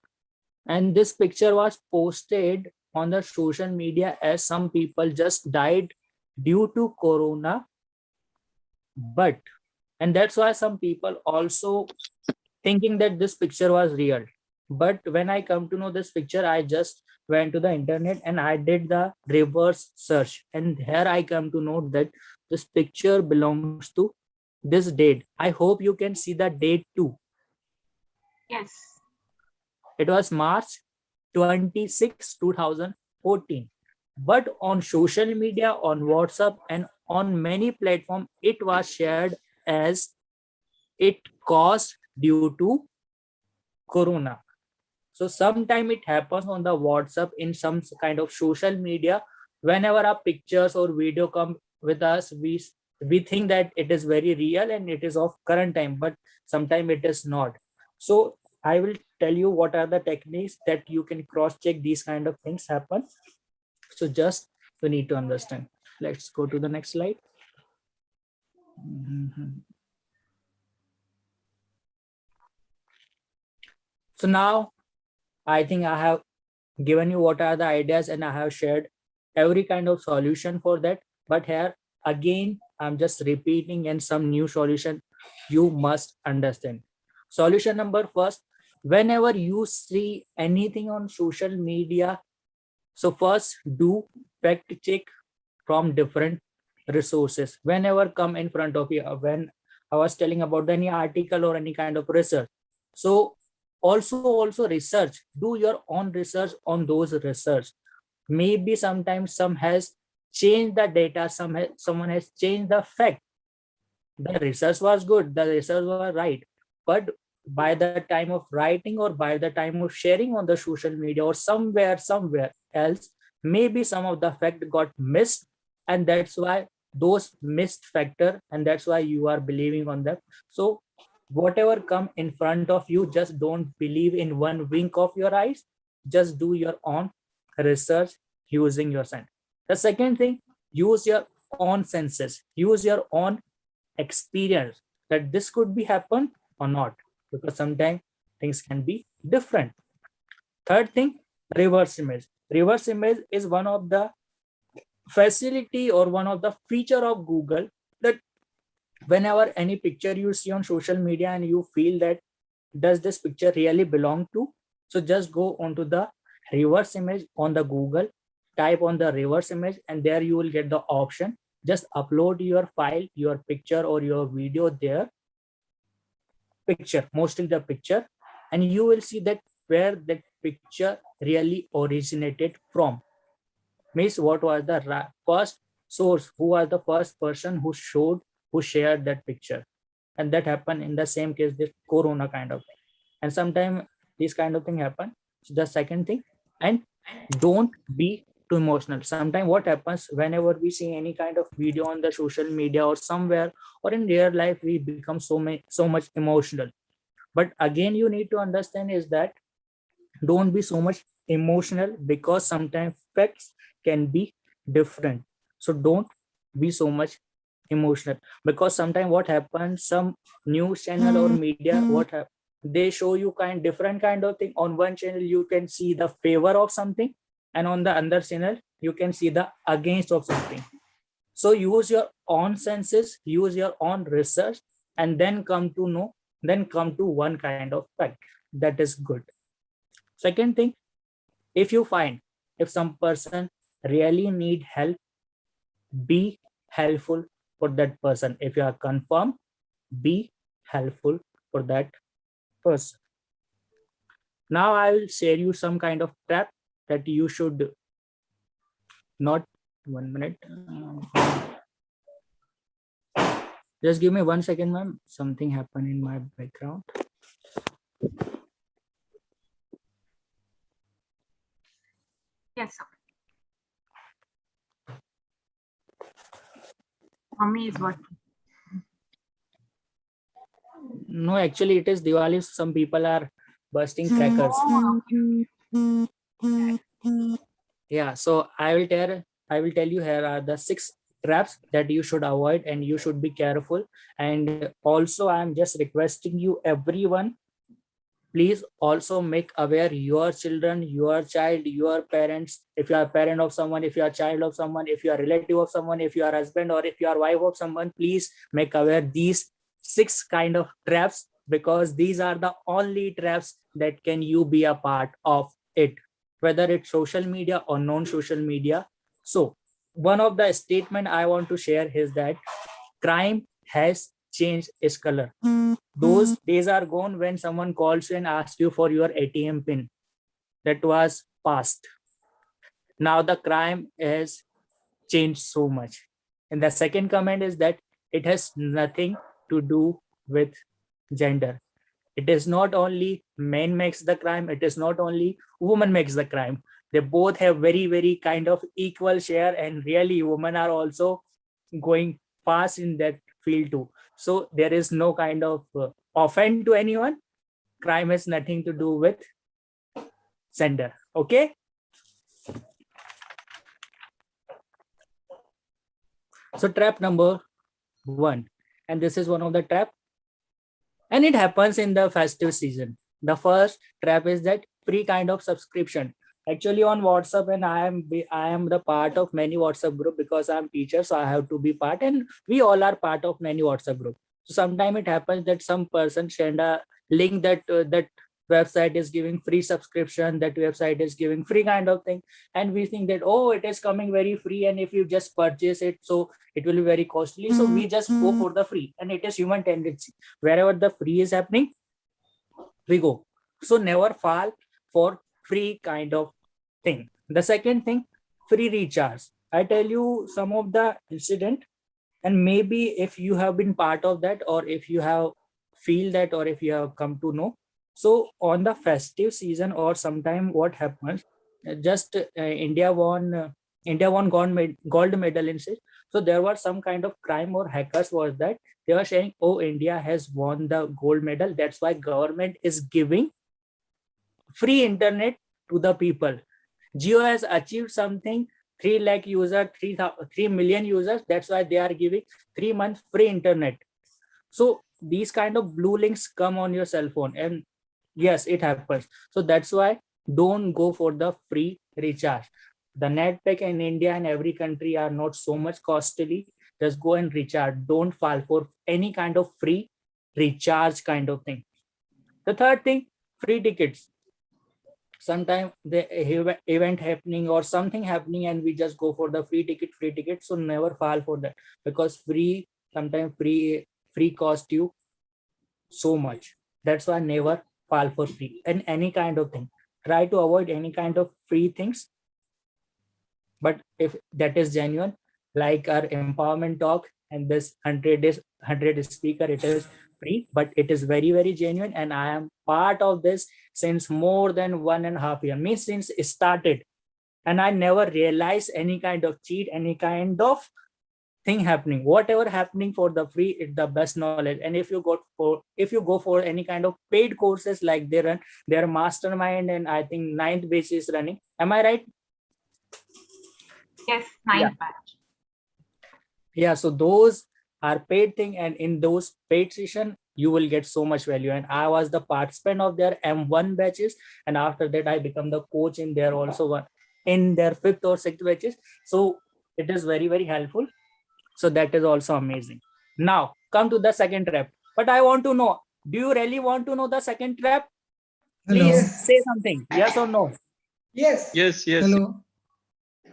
and this picture was posted on the social media as some people just died due to corona, and that's why some people also thinking that this picture was real. But when I come to know this picture, I just went to the internet and I did the reverse search, and here I come to know that this picture belongs to this date. I hope you can see the date too. Yes. It was March 26, 2014. But on social media, on WhatsApp, and on many platforms, it was shared as it caused due to corona. So sometime it happens on the WhatsApp, in some kind of social media. Whenever our pictures or video come with us, we think that it is very real and it is of current time, but sometimes it is not. So I will tell you what are the techniques that you can cross check these kind of things happen. So just you need to understand. Let's go to the next slide. So now I think I have given you what are the ideas and I have shared every kind of solution for that. But here again, I'm just repeating and some new solution you must understand. Solution number first, whenever you see anything on social media, so first do fact check from different resources whenever come in front of you. When I was telling about any article or any kind of research, so also research, do your own research on those research. Maybe sometimes some has changed the data, someone has changed the fact. The research was good, the research was right, but by the time of writing or by the time of sharing on the social media or somewhere else, maybe some of the fact got missed, and that's why those missed factor, and that's why you are believing on that. So whatever come in front of you, just don't believe in one wink of your eyes, just do your own research using your sense. The second thing, use your own senses, use your own experience that this could be happen or not, because sometimes things can be different. Third thing, reverse image. Reverse image is one of the facility or one of the feature of Google, that whenever any picture you see on social media and you feel that does this picture really belong to, so just go onto the reverse image on the Google, type on the reverse image, and there you will get the option. Just upload your file, your picture or your video there, picture, mostly the picture, and you will see that where that picture really originated from. Means what was the first source, who was the first person who shared that picture. And that happened in the same case, this corona kind of thing, and sometimes this kind of thing happen. So the second thing, and don't be too emotional. Sometimes what happens, whenever we see any kind of video on the social media or somewhere or in real life, we become so much emotional. But again, you need to understand is that don't be so much emotional, because sometimes facts can be different. So don't be so much emotional, because sometimes what happens, some news channel or media, they show you different kind of thing. On one channel you can see the favor of something, and on the other channel you can see the against of something. So use your own senses, use your own research, and then come to one kind of fact that is good. Second thing, if you find if some person really need help, be helpful for that person. If you are confirmed, be helpful for that person. Now I will share you some kind of trap that you should not. 1 minute. Just give me 1 second, ma'am. Something happened in my background. Yes, sir. Mommy is working. No, actually it is Diwali. Some people are bursting crackers. Yeah, so I will tell you, here are the 6 traps that you should avoid and you should be careful. And also I am just requesting you, everyone, please also make aware your children, your child, your parents. If you are a parent of someone, if you are a child of someone, if you are a relative of someone, if you are a husband or if you are wife of someone, please make aware these 6 kind of traps, because these are the only traps that can you be a part of it, whether it's social media or non-social media. So one of the statement I want to share is that crime has changed its color. Those days are gone when someone calls you and asks you for your ATM pin. That was past. Now the crime has changed so much. And the second comment is that it has nothing to do with gender. It is not only men makes the crime, it is not only woman makes the crime. They both have very kind of equal share, and really women are also going fast in that field too. So there is no kind of offend to anyone. Crime has nothing to do with gender. Okay. So trap number 1, and this is one of the trap, and it happens in the festive season. The first trap is that free kind of subscription. actually on WhatsApp, and I am the part of many WhatsApp group because I'm teacher, so I have to be part, and we all are part of many WhatsApp group. So sometimes it happens that some person send a link that that website is giving free subscription, that website is giving free kind of thing, and we think that, oh, it is coming very free, and if you just purchase it, so it will be very costly, so we just go for the free, and it is human tendency. Wherever the free is happening, we go. So never fall for free kind of thing. The second thing, free recharge. I tell you some of the incident, and maybe if you have been part of that, or if you have feel that, or if you have come to know. So on the festive season, or sometime what happens, just India won gold medal in it. So there was some kind of crime or hackers was that they were saying, oh, India has won the gold medal, that's why government is giving free internet to the people. Jio has achieved something, 3 lakh users, 3 million users. That's why they are giving 3 months free internet. So these kind of blue links come on your cell phone, and yes, it happens. So that's why don't go for the free recharge. The net pack in India and every country are not so much costly. Just go and recharge. Don't fall for any kind of free recharge kind of thing. The third thing, free tickets. Sometimes the event happening or something happening, and we just go for the free ticket. So never fall for that, because free, sometimes free cost you so much. That's why never fall for free and any kind of thing. Try to avoid any kind of free things, but if that is genuine, like our empowerment talk and this 100 speaker, it is free, but it is very, very genuine, and I am part of this since more than 1.5 years, means since it started, and I never realized any kind of cheat, any kind of thing happening. Whatever happening for the free, it's the best knowledge. And if you go for any kind of paid courses, like they run their mastermind, and I think 9th batch is running, am I right? Yes, 9th batch. Yeah, so those are paid thing, and in those paid session you will get so much value. And I was the participant of their M1 batches, and after that I become the coach in their also one in their 5th or 6th batches. So it is very, very helpful. So that is also amazing. Now come to the second trap. But I want to know, do you really want to know the second trap? Please Hello. say something, yes or no? Yes. Yes, yes. Hello.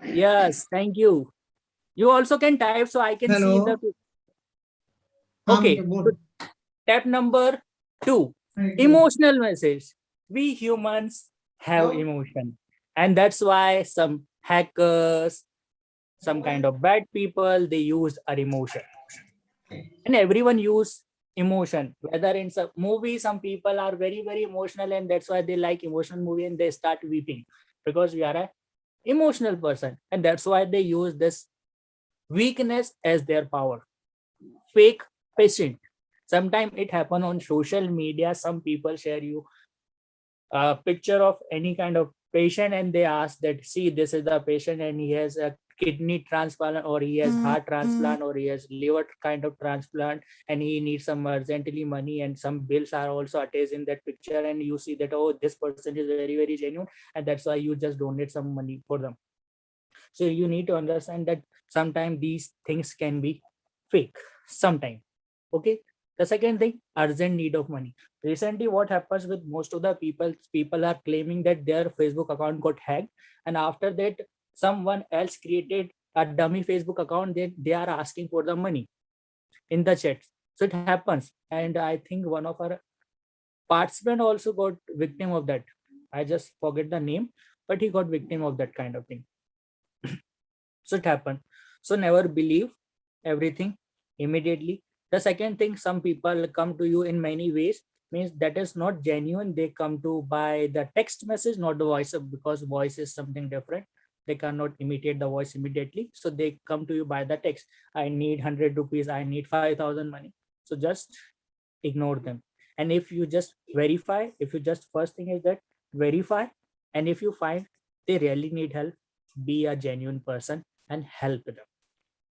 Yes, thank you. You also can type so I can see the. Hello. Okay, so step number 2, emotional message. We humans have emotion, and that's why some hackers, some kind of bad people, they use our emotion, and everyone use emotion. Whether in some movie, some people are very, very emotional, and that's why they like emotional movie, and they start weeping because we are a emotional person, and that's why they use this weakness as their power. Fake patient. Sometimes it happen on social media. Some people share you a picture of any kind of patient, and they ask that, see, this is the patient, and he has a kidney transplant, or he has heart transplant, or he has liver kind of transplant, and he needs some urgently money, and some bills are also attached in that picture, and you see that, oh, this person is very, very genuine, and that's why you just donate some money for them. So you need to understand that sometimes these things can be fake sometimes. Okay. The second thing, urgent need of money. Recently, what happens with most of the people are claiming that their Facebook account got hacked, and after that, someone else created a dummy Facebook account. They are asking for the money in the chat. So it happens, and I think one of our participant also got victim of that. I just forget the name, but he got victim of that kind of thing. So it happened. So never believe everything immediately. The second thing, some people come to you in many ways, means that is not genuine. They come to by the text message, not the voice, because voice is something different. They cannot imitate the voice immediately. So they come to you by the text. I need 100 rupees. I need 5,000 money. So just ignore them. And if you just verify, if you just first thing is that verify, and if you find they really need help, be a genuine person and help them.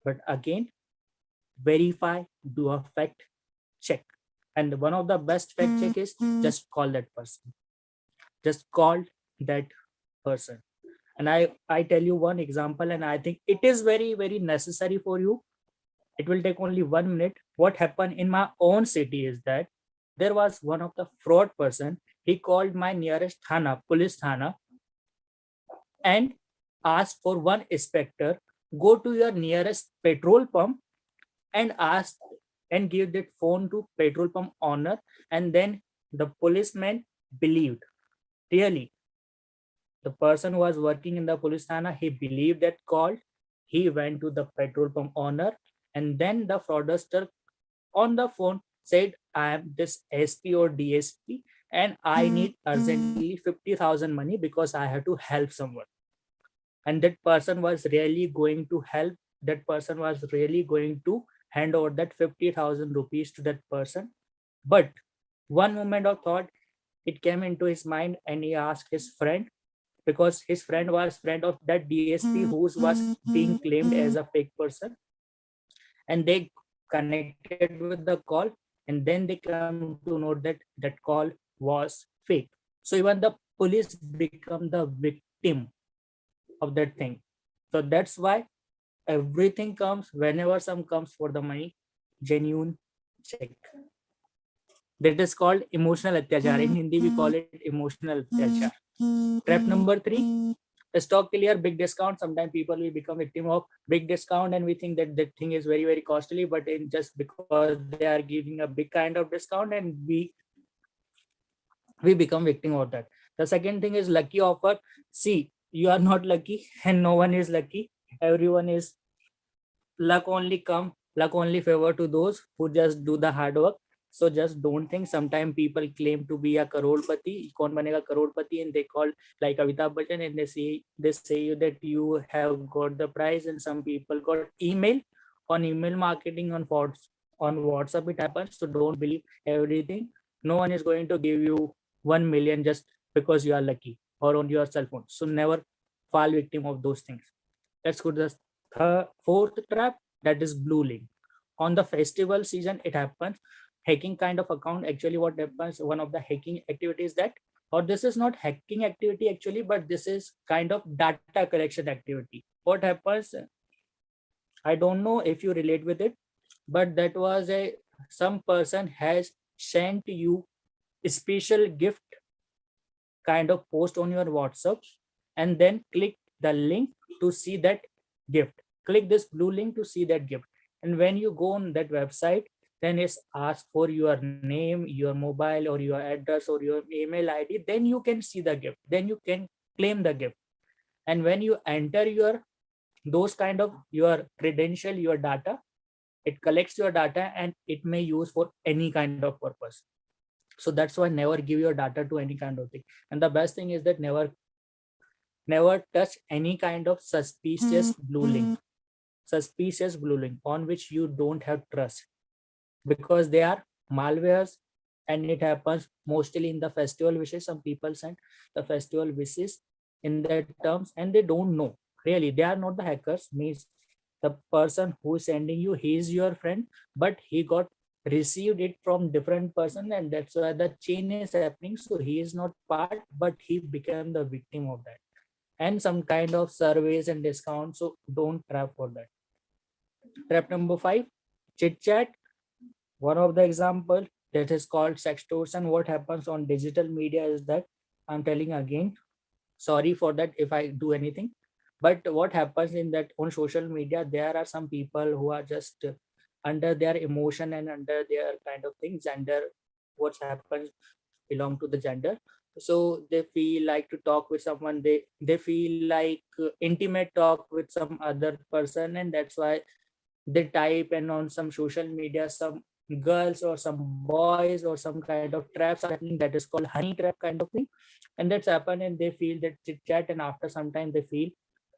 But again, verify, do a fact check. And one of the best fact check is just call that person. Just call that person. And I tell you one example, and I think it is very, very necessary for you. It will take only 1 minute. What happened in my own city is that there was one of the fraud person. He called my nearest thana, police thana, and asked for one inspector, go to your nearest petrol pump and ask and give that phone to petrol pump owner. And then the policeman believed. Really, the person who was working in the police thana, he believed that call. He went to the petrol pump owner, and then the fraudster on the phone said, I am this SP or DSP, and I need urgently 50,000 money because I have to help someone. And that person was really going to help. That person was really going to hand over that 50,000 rupees to that person. But one moment of thought, it came into his mind, and he asked his friend, because his friend was friend of that DSP who was being claimed as a fake person. And they connected with the call, and then they come to know that that call was fake. So even the police become the victim of that thing. So that's why everything comes, whenever some comes for the money, genuine check. That is called emotional atyachar. In Hindi we call it emotional atyachar. Trap number 3, stock clear, big discount. Sometimes people will become victim of big discount, and we think that that thing is very, very costly, but in just because they are giving a big kind of discount, and we become victim of that. The second thing is lucky offer. See, you are not lucky, and no one is lucky. Everyone is luck only favor to those who just do the hard work. So just don't think. Sometimes people claim to be a crorepati. Kaun banega crorepati? And they call like Amitabh Bachchan, and they say you that you have got the prize, and some people got email marketing on WhatsApp. It happens. So don't believe everything. No one is going to give you 1 million just because you are lucky or on your cell phone. So never fall victim of those things. Let's go to the fourth trap, that is blue link. On the festival season, it happens. Hacking kind of account. Actually, what happens, one of the hacking activities that, or this is not hacking activity actually, but this is kind of data collection activity. What happens, I don't know if you relate with it, but that was some person has sent you a special gift kind of post on your WhatsApp, and then click the link to see that gift. Click this blue link to see that gift. And when you go on that website, then it's asked for your name, your mobile, or your address, or your email ID. Then you can see the gift. Then you can claim the gift. And when you enter those kind of your credential, your data, it collects your data, and it may use for any kind of purpose. So that's why never give your data to any kind of thing. And the best thing is that never touch any kind of suspicious blue link on which you don't have trust, because they are malwares. And it happens mostly in the festival wishes. Some people send the festival wishes in their terms, and they don't know. Really, they are not the hackers. Means the person who is sending you, he is your friend, but he got received it from different person, and that's why the chain is happening. So he is not part, but he became the victim of that. And some kind of surveys and discounts. So don't trap for that. Trap number 5, chit chat. One of the example that is called sextortion. What happens on digital media is that, I'm telling again, sorry for that if I do anything, but what happens in that on social media, there are some people who are just under their emotion and under their kind of thing, gender, what's happens belong to the gender. So they feel like to talk with someone, they feel like intimate talk with some other person, and that's why they type. And on some social media, some girls or some boys or some kind of traps are happening, that is called honey trap kind of thing. And that's happened, and they feel that chit chat, and after some time they feel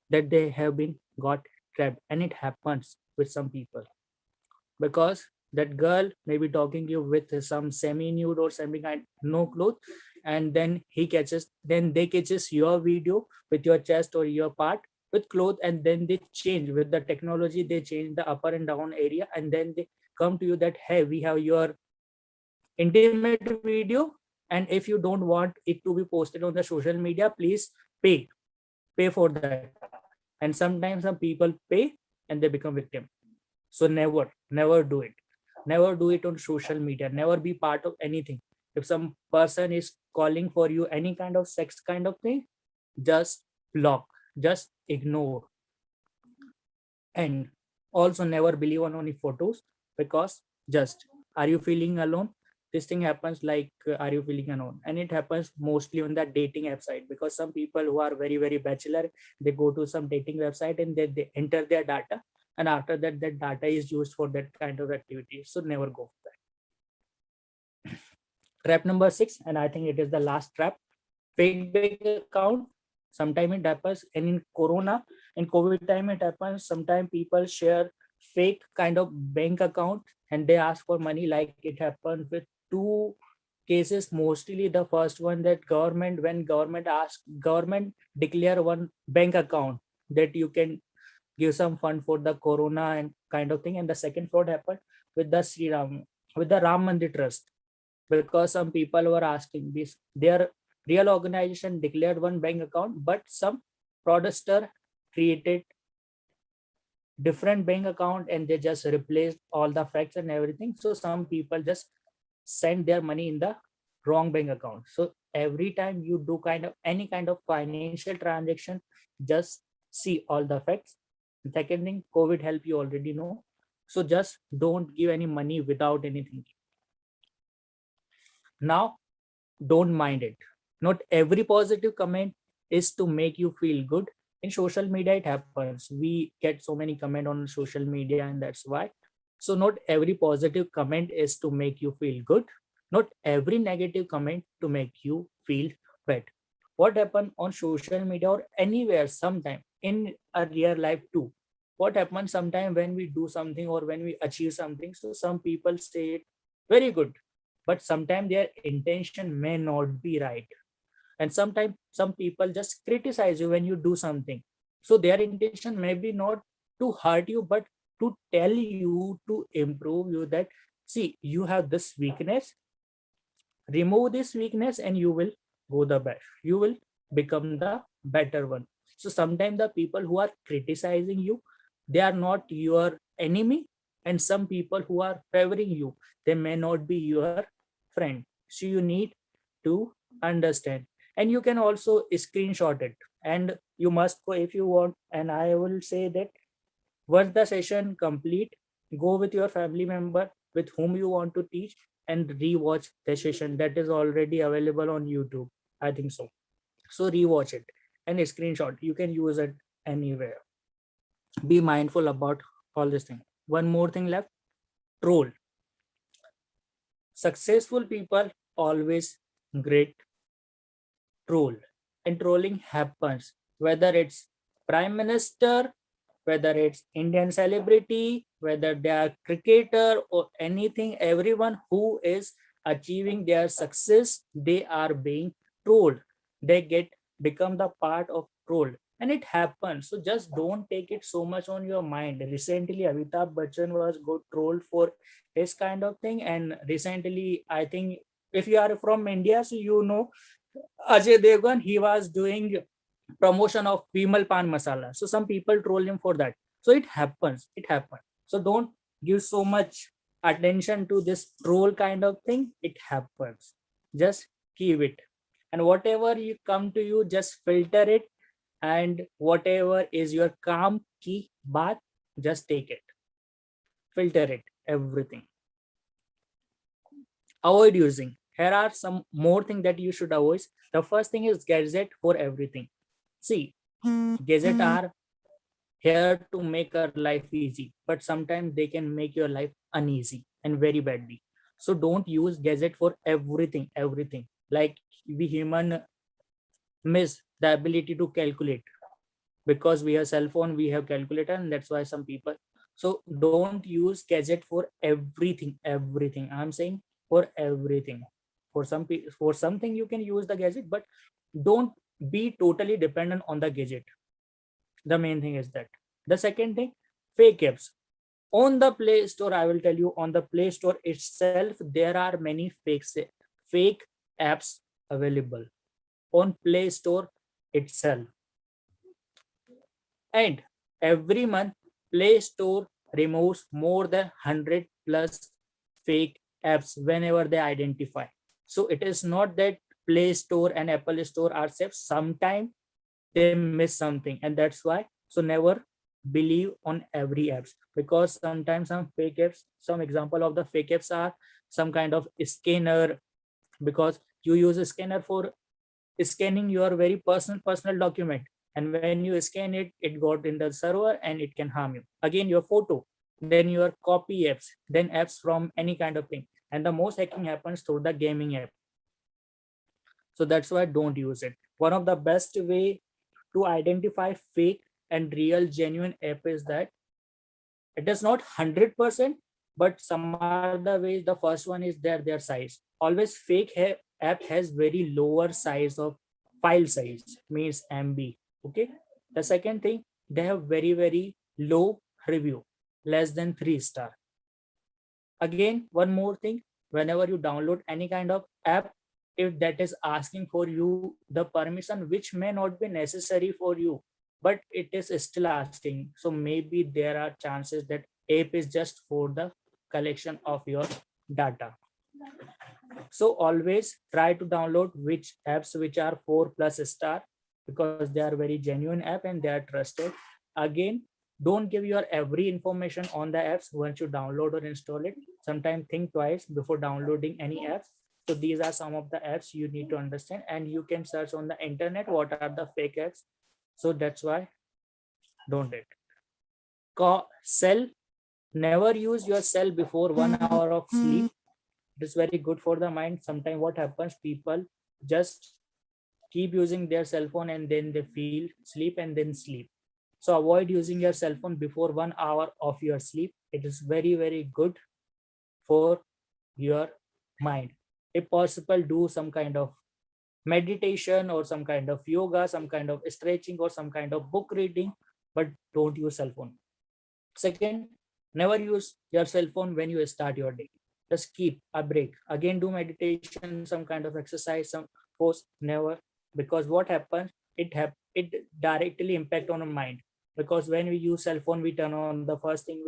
that they have been got trapped. And it happens with some people, because that girl may be talking to you with some semi nude or semi kind no clothes, and then they catches your video with your chest or your part with clothes, and then they change with the technology, they change the upper and down area, and then they come to you that, hey, we have your intimate video, and if you don't want it to be posted on the social media, please pay pay for that. And sometimes some people pay and they become victim. So never do it. Never do it on social media. Never be part of anything. If some person is calling for you any kind of sex kind of thing, just block, just ignore. And also never believe on only photos, because just, are you feeling alone? This thing happens like, are you feeling alone? And it happens mostly on the dating app side, because some people who are very bachelor, they go to some dating website and they enter their data, and after that that data is used for that kind of activity. So never go for that. Trap number 6, and I think it is the last trap: fake bank account. Sometimes it happens, and in corona, in COVID time, it happens. Sometimes people share fake kind of bank account and they ask for money. Like it happened with 2 cases mostly. The first one, that when government declare one bank account that you can give some fund for the corona and kind of thing. And the second fraud happened with the with the Ram Mandir Trust, because some people were asking this, their real organization declared one bank account, but some fraudster created different bank account and they just replaced all the facts and everything. So some people just send their money in the wrong bank account. So every time you do any kind of financial transaction, just see all the facts. Second thing, COVID help, you already know. So just don't give any money without anything. Now, don't mind it. Not every positive comment is to make you feel good. In social media, it happens. We get so many comment on social media, and that's why. So not every positive comment is to make you feel good. Not every negative comment to make you feel bad. What happened on social media or anywhere, sometime in a real life too? What happens sometime when we do something or when we achieve something? So some people say it very good, but sometimes their intention may not be right. And sometimes some people just criticize you when you do something. So their intention may be not to hurt you, but to tell you, to improve you, that see, you have this weakness, remove this weakness and you will go the best, you will become the better one. So sometimes the people who are criticizing you, they are not your enemy. And some people who are favoring you, they may not be your friend. So you need to understand. And you can also screenshot it, and you must go if you want. And I will say that once the session complete, go with your family member with whom you want to teach and rewatch the session that is already available on YouTube. I think so. So rewatch it and screenshot. You can use it anywhere. Be mindful about all this thing. One more thing left: troll. Successful people always great troll, and trolling happens whether it's prime minister, whether it's Indian celebrity, whether they are cricketer or anything. Everyone who is achieving their success, they are being trolled. They become the part of troll, and it happens. So just don't take it so much on your mind. Recently, Amitabh Bachchan was got trolled for his kind of thing, and recently, I think if you are from India, so you know Ajay Devgan, he was doing promotion of Vimal Pan Masala. So some people troll him for that. So it happens. It happens. So don't give so much attention to this troll kind of thing. It happens. Just keep it. And whatever you come to you, just filter it. And whatever is your calm key bath, just take it. Filter it. Everything. Avoid using. Here are some more things that you should avoid. The first thing is gadget for everything. See, gadgets are here to make our life easy, but sometimes they can make your life uneasy and very badly. So don't use gadget for everything. Like we human miss the ability to calculate, because we have cell phone, we have calculator, and that's why some people. So don't use gadget for everything. I'm saying for everything. For something you can use the gadget, but don't be totally dependent on the gadget. The main thing is that. The second thing, fake apps. On the Play Store, I will tell you, on the Play Store itself, there are many fake apps available on Play Store itself. And every month, Play Store removes more than 100 plus fake apps whenever they identify. So it is not that Play Store and Apple Store are safe. Sometimes they miss something, and that's why. So never believe on every apps, because sometimes some fake apps, some example of the fake apps are some kind of scanner, because you use a scanner for scanning your very personal document, and when you scan it, it got in the server and it can harm you. Again, your photo, then your copy apps, then apps from any kind of thing. And the most hacking happens through the gaming app. So that's why don't use it. One of the best way to identify fake and real genuine app is that it is not 100%, but some are the ways. The first one is their size. Always fake app has very lower size of file size, means MB. Okay. The second thing, they have very low review, less than 3 star. Again, one more thing, whenever you download any kind of app, if that is asking for you the permission which may not be necessary for you, but it is still asking, so maybe there are chances that app is just for the collection of your data. So always try to download which apps which are 4+ star, because they are very genuine app and they are trusted. Again, don't give your every information on the apps once you download or install it. Sometimes think twice before downloading any apps. So these are some of the apps you need to understand, and you can search on the internet what are the fake apps. So that's why don't it. Cell, never use your cell before 1 hour of sleep. It is very good for the mind. Sometimes what happens, people just keep using their cell phone and then they feel sleep and then sleep. So avoid using your cell phone before 1 hour of your sleep. It is very good for your mind. If possible, do some kind of meditation or some kind of yoga, some kind of stretching or some kind of book reading, but don't use cell phone. Second, never use your cell phone when you start your day. Just keep a break. Again, do meditation, some kind of exercise, some pose. Never, because what happens, it directly impact on our mind. Because when we use cell phone, we turn on, the first thing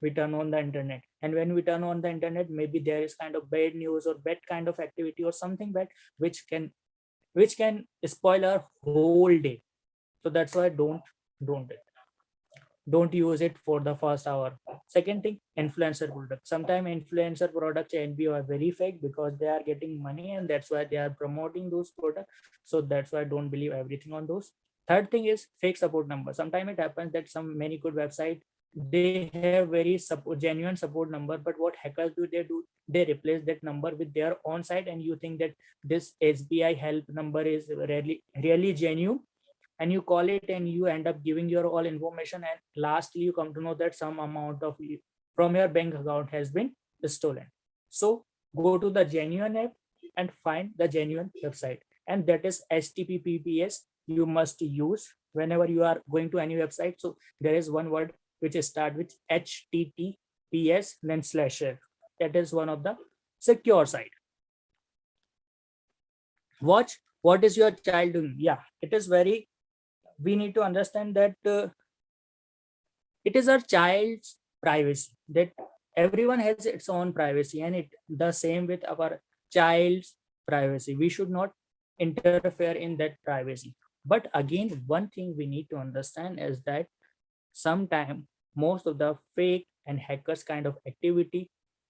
we turn on the internet, and when we turn on the internet, maybe there is kind of bad news or bad kind of activity or something bad which can spoil our whole day. So that's why don't use it for the first hour. Second thing, influencer products. Sometimes influencer products and be are very fake, because they are getting money and that's why they are promoting those products. So that's why don't believe everything on those. Third thing is fake support number. Sometimes it happens that some many good website, they have very genuine support number, but what hackers do, they replace that number with their own site, and you think that this SBI help number is really genuine, and you call it and you end up giving your all information, and lastly you come to know that some amount of from your bank account has been stolen. So go to the genuine app and find the genuine website, and that is HTTPS you must use whenever you are going to any website. So there is one word which start with HTTPS then /. That is one of the secure site. Watch what is your child doing. Yeah, it is very, we need to understand that it is our child's privacy, that everyone has its own privacy, and it the same with our child's privacy. We should not interfere in that privacy. But again, one thing we need to understand is that sometimes most of the fake and hackers kind of activity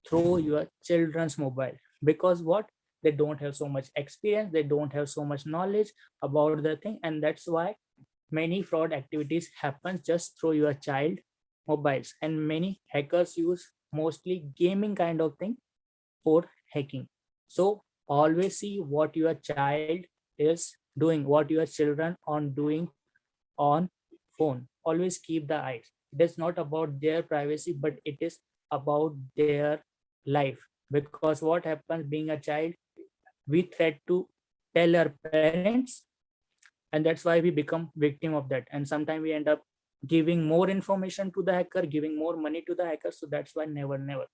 through your children's mobile, because what, they don't have so much experience, they don't have so much knowledge about the thing, and that's why many fraud activities happen just through your child mobiles, and many hackers use mostly gaming kind of thing for hacking. So always see what your child is doing, what your children are doing on phone. Always keep the eyes. It is not about their privacy, but it is about their life. Because what happens, being a child, we threat to tell our parents, and that's why we become victim of that, and sometimes we end up giving more information to the hacker, giving more money to the hacker. So that's why never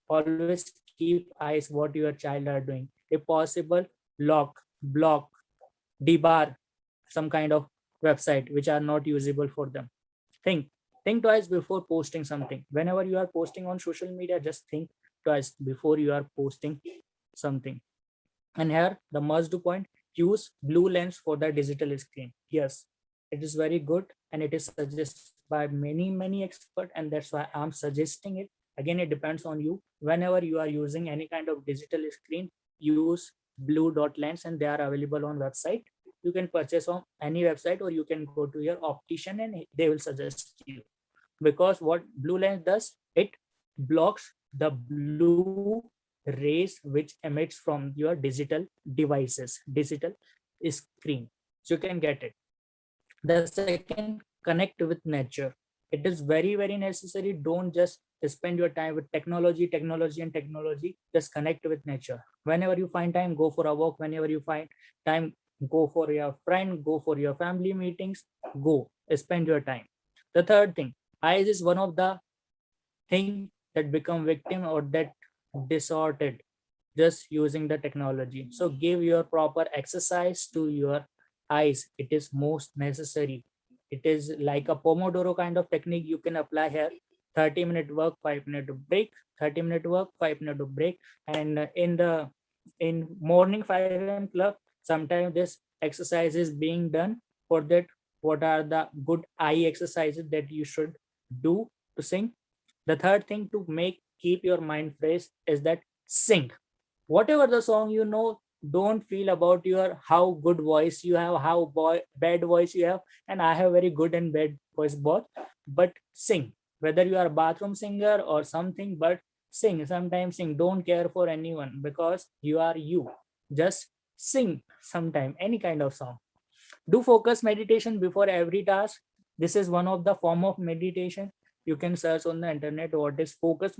always keep eyes what your child are doing. If possible, lock, block, debar, some kind of website which are not usable for them. Think twice before posting something. Whenever you are posting on social media, just think twice before you are posting something. And here the must do point, use blue lens for the digital screen. Yes, it is very good and it is suggested by many experts, and that's why I'm suggesting it. Again, it depends on you. Whenever you are using any kind of digital screen, use blue dot lens, and they are available on website. You can purchase on any website, or you can go to your optician and they will suggest you. Because what blue lens does, it blocks the blue rays which emits from your digital devices, digital screen. So you can get it. The second, connect with nature. It is very necessary. Don't just spend your time with technology. Just connect with nature. Whenever you find time, go for a walk. Whenever you find time, go for your friend, go for your family meetings, go spend your time. The third thing, eyes is one of the thing that become victim or that distorted just using the technology. So give your proper exercise to your eyes. It is most necessary. It is like a Pomodoro kind of technique you can apply here. 30-minute work, 5-minute break, 30-minute work, 5-minute break. And in morning 5 a.m. club, sometimes this exercise is being done. For that, what are the good eye exercises that you should do to sing? The third thing to make keep your mind fresh is that sing. Whatever the song you know, don't feel about your how good voice you have, how bad voice you have. And I have very good and bad voice both. But sing. Whether you are a bathroom singer or something, but sing. Sometimes sing. Don't care for anyone because you are you. Just sing sometime, any kind of song. Do focus meditation before every task. This is one of the form of meditation. You can search on the internet what is focus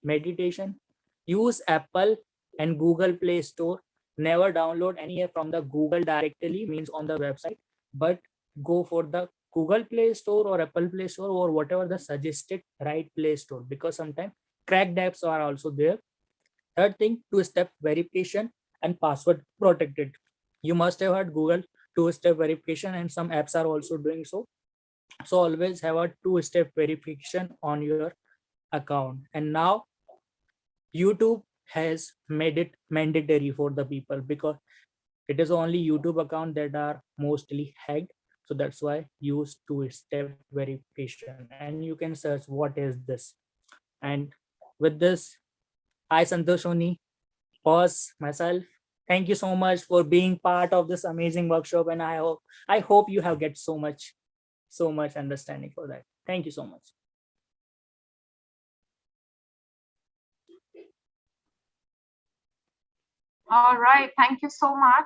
meditation. Use Apple and Google Play Store. Never download any app from the Google directly, means on the website, but go for the Google Play Store or Apple Play Store or whatever the suggested right Play Store, because sometimes cracked apps are also there. Third thing, two-step verification and password protected. You must have heard Google two-step verification, and some apps are also doing so. So always have a two-step verification on your account. And now YouTube has made it mandatory for the people because it is only YouTube account that are mostly hacked. So that's why use two-step verification, and you can search what is this. And with this, I Santosh Soni pause myself. Thank you so much for being part of this amazing workshop, and I hope you have get so much understanding for that. Thank you so much. All right. Thank you so much.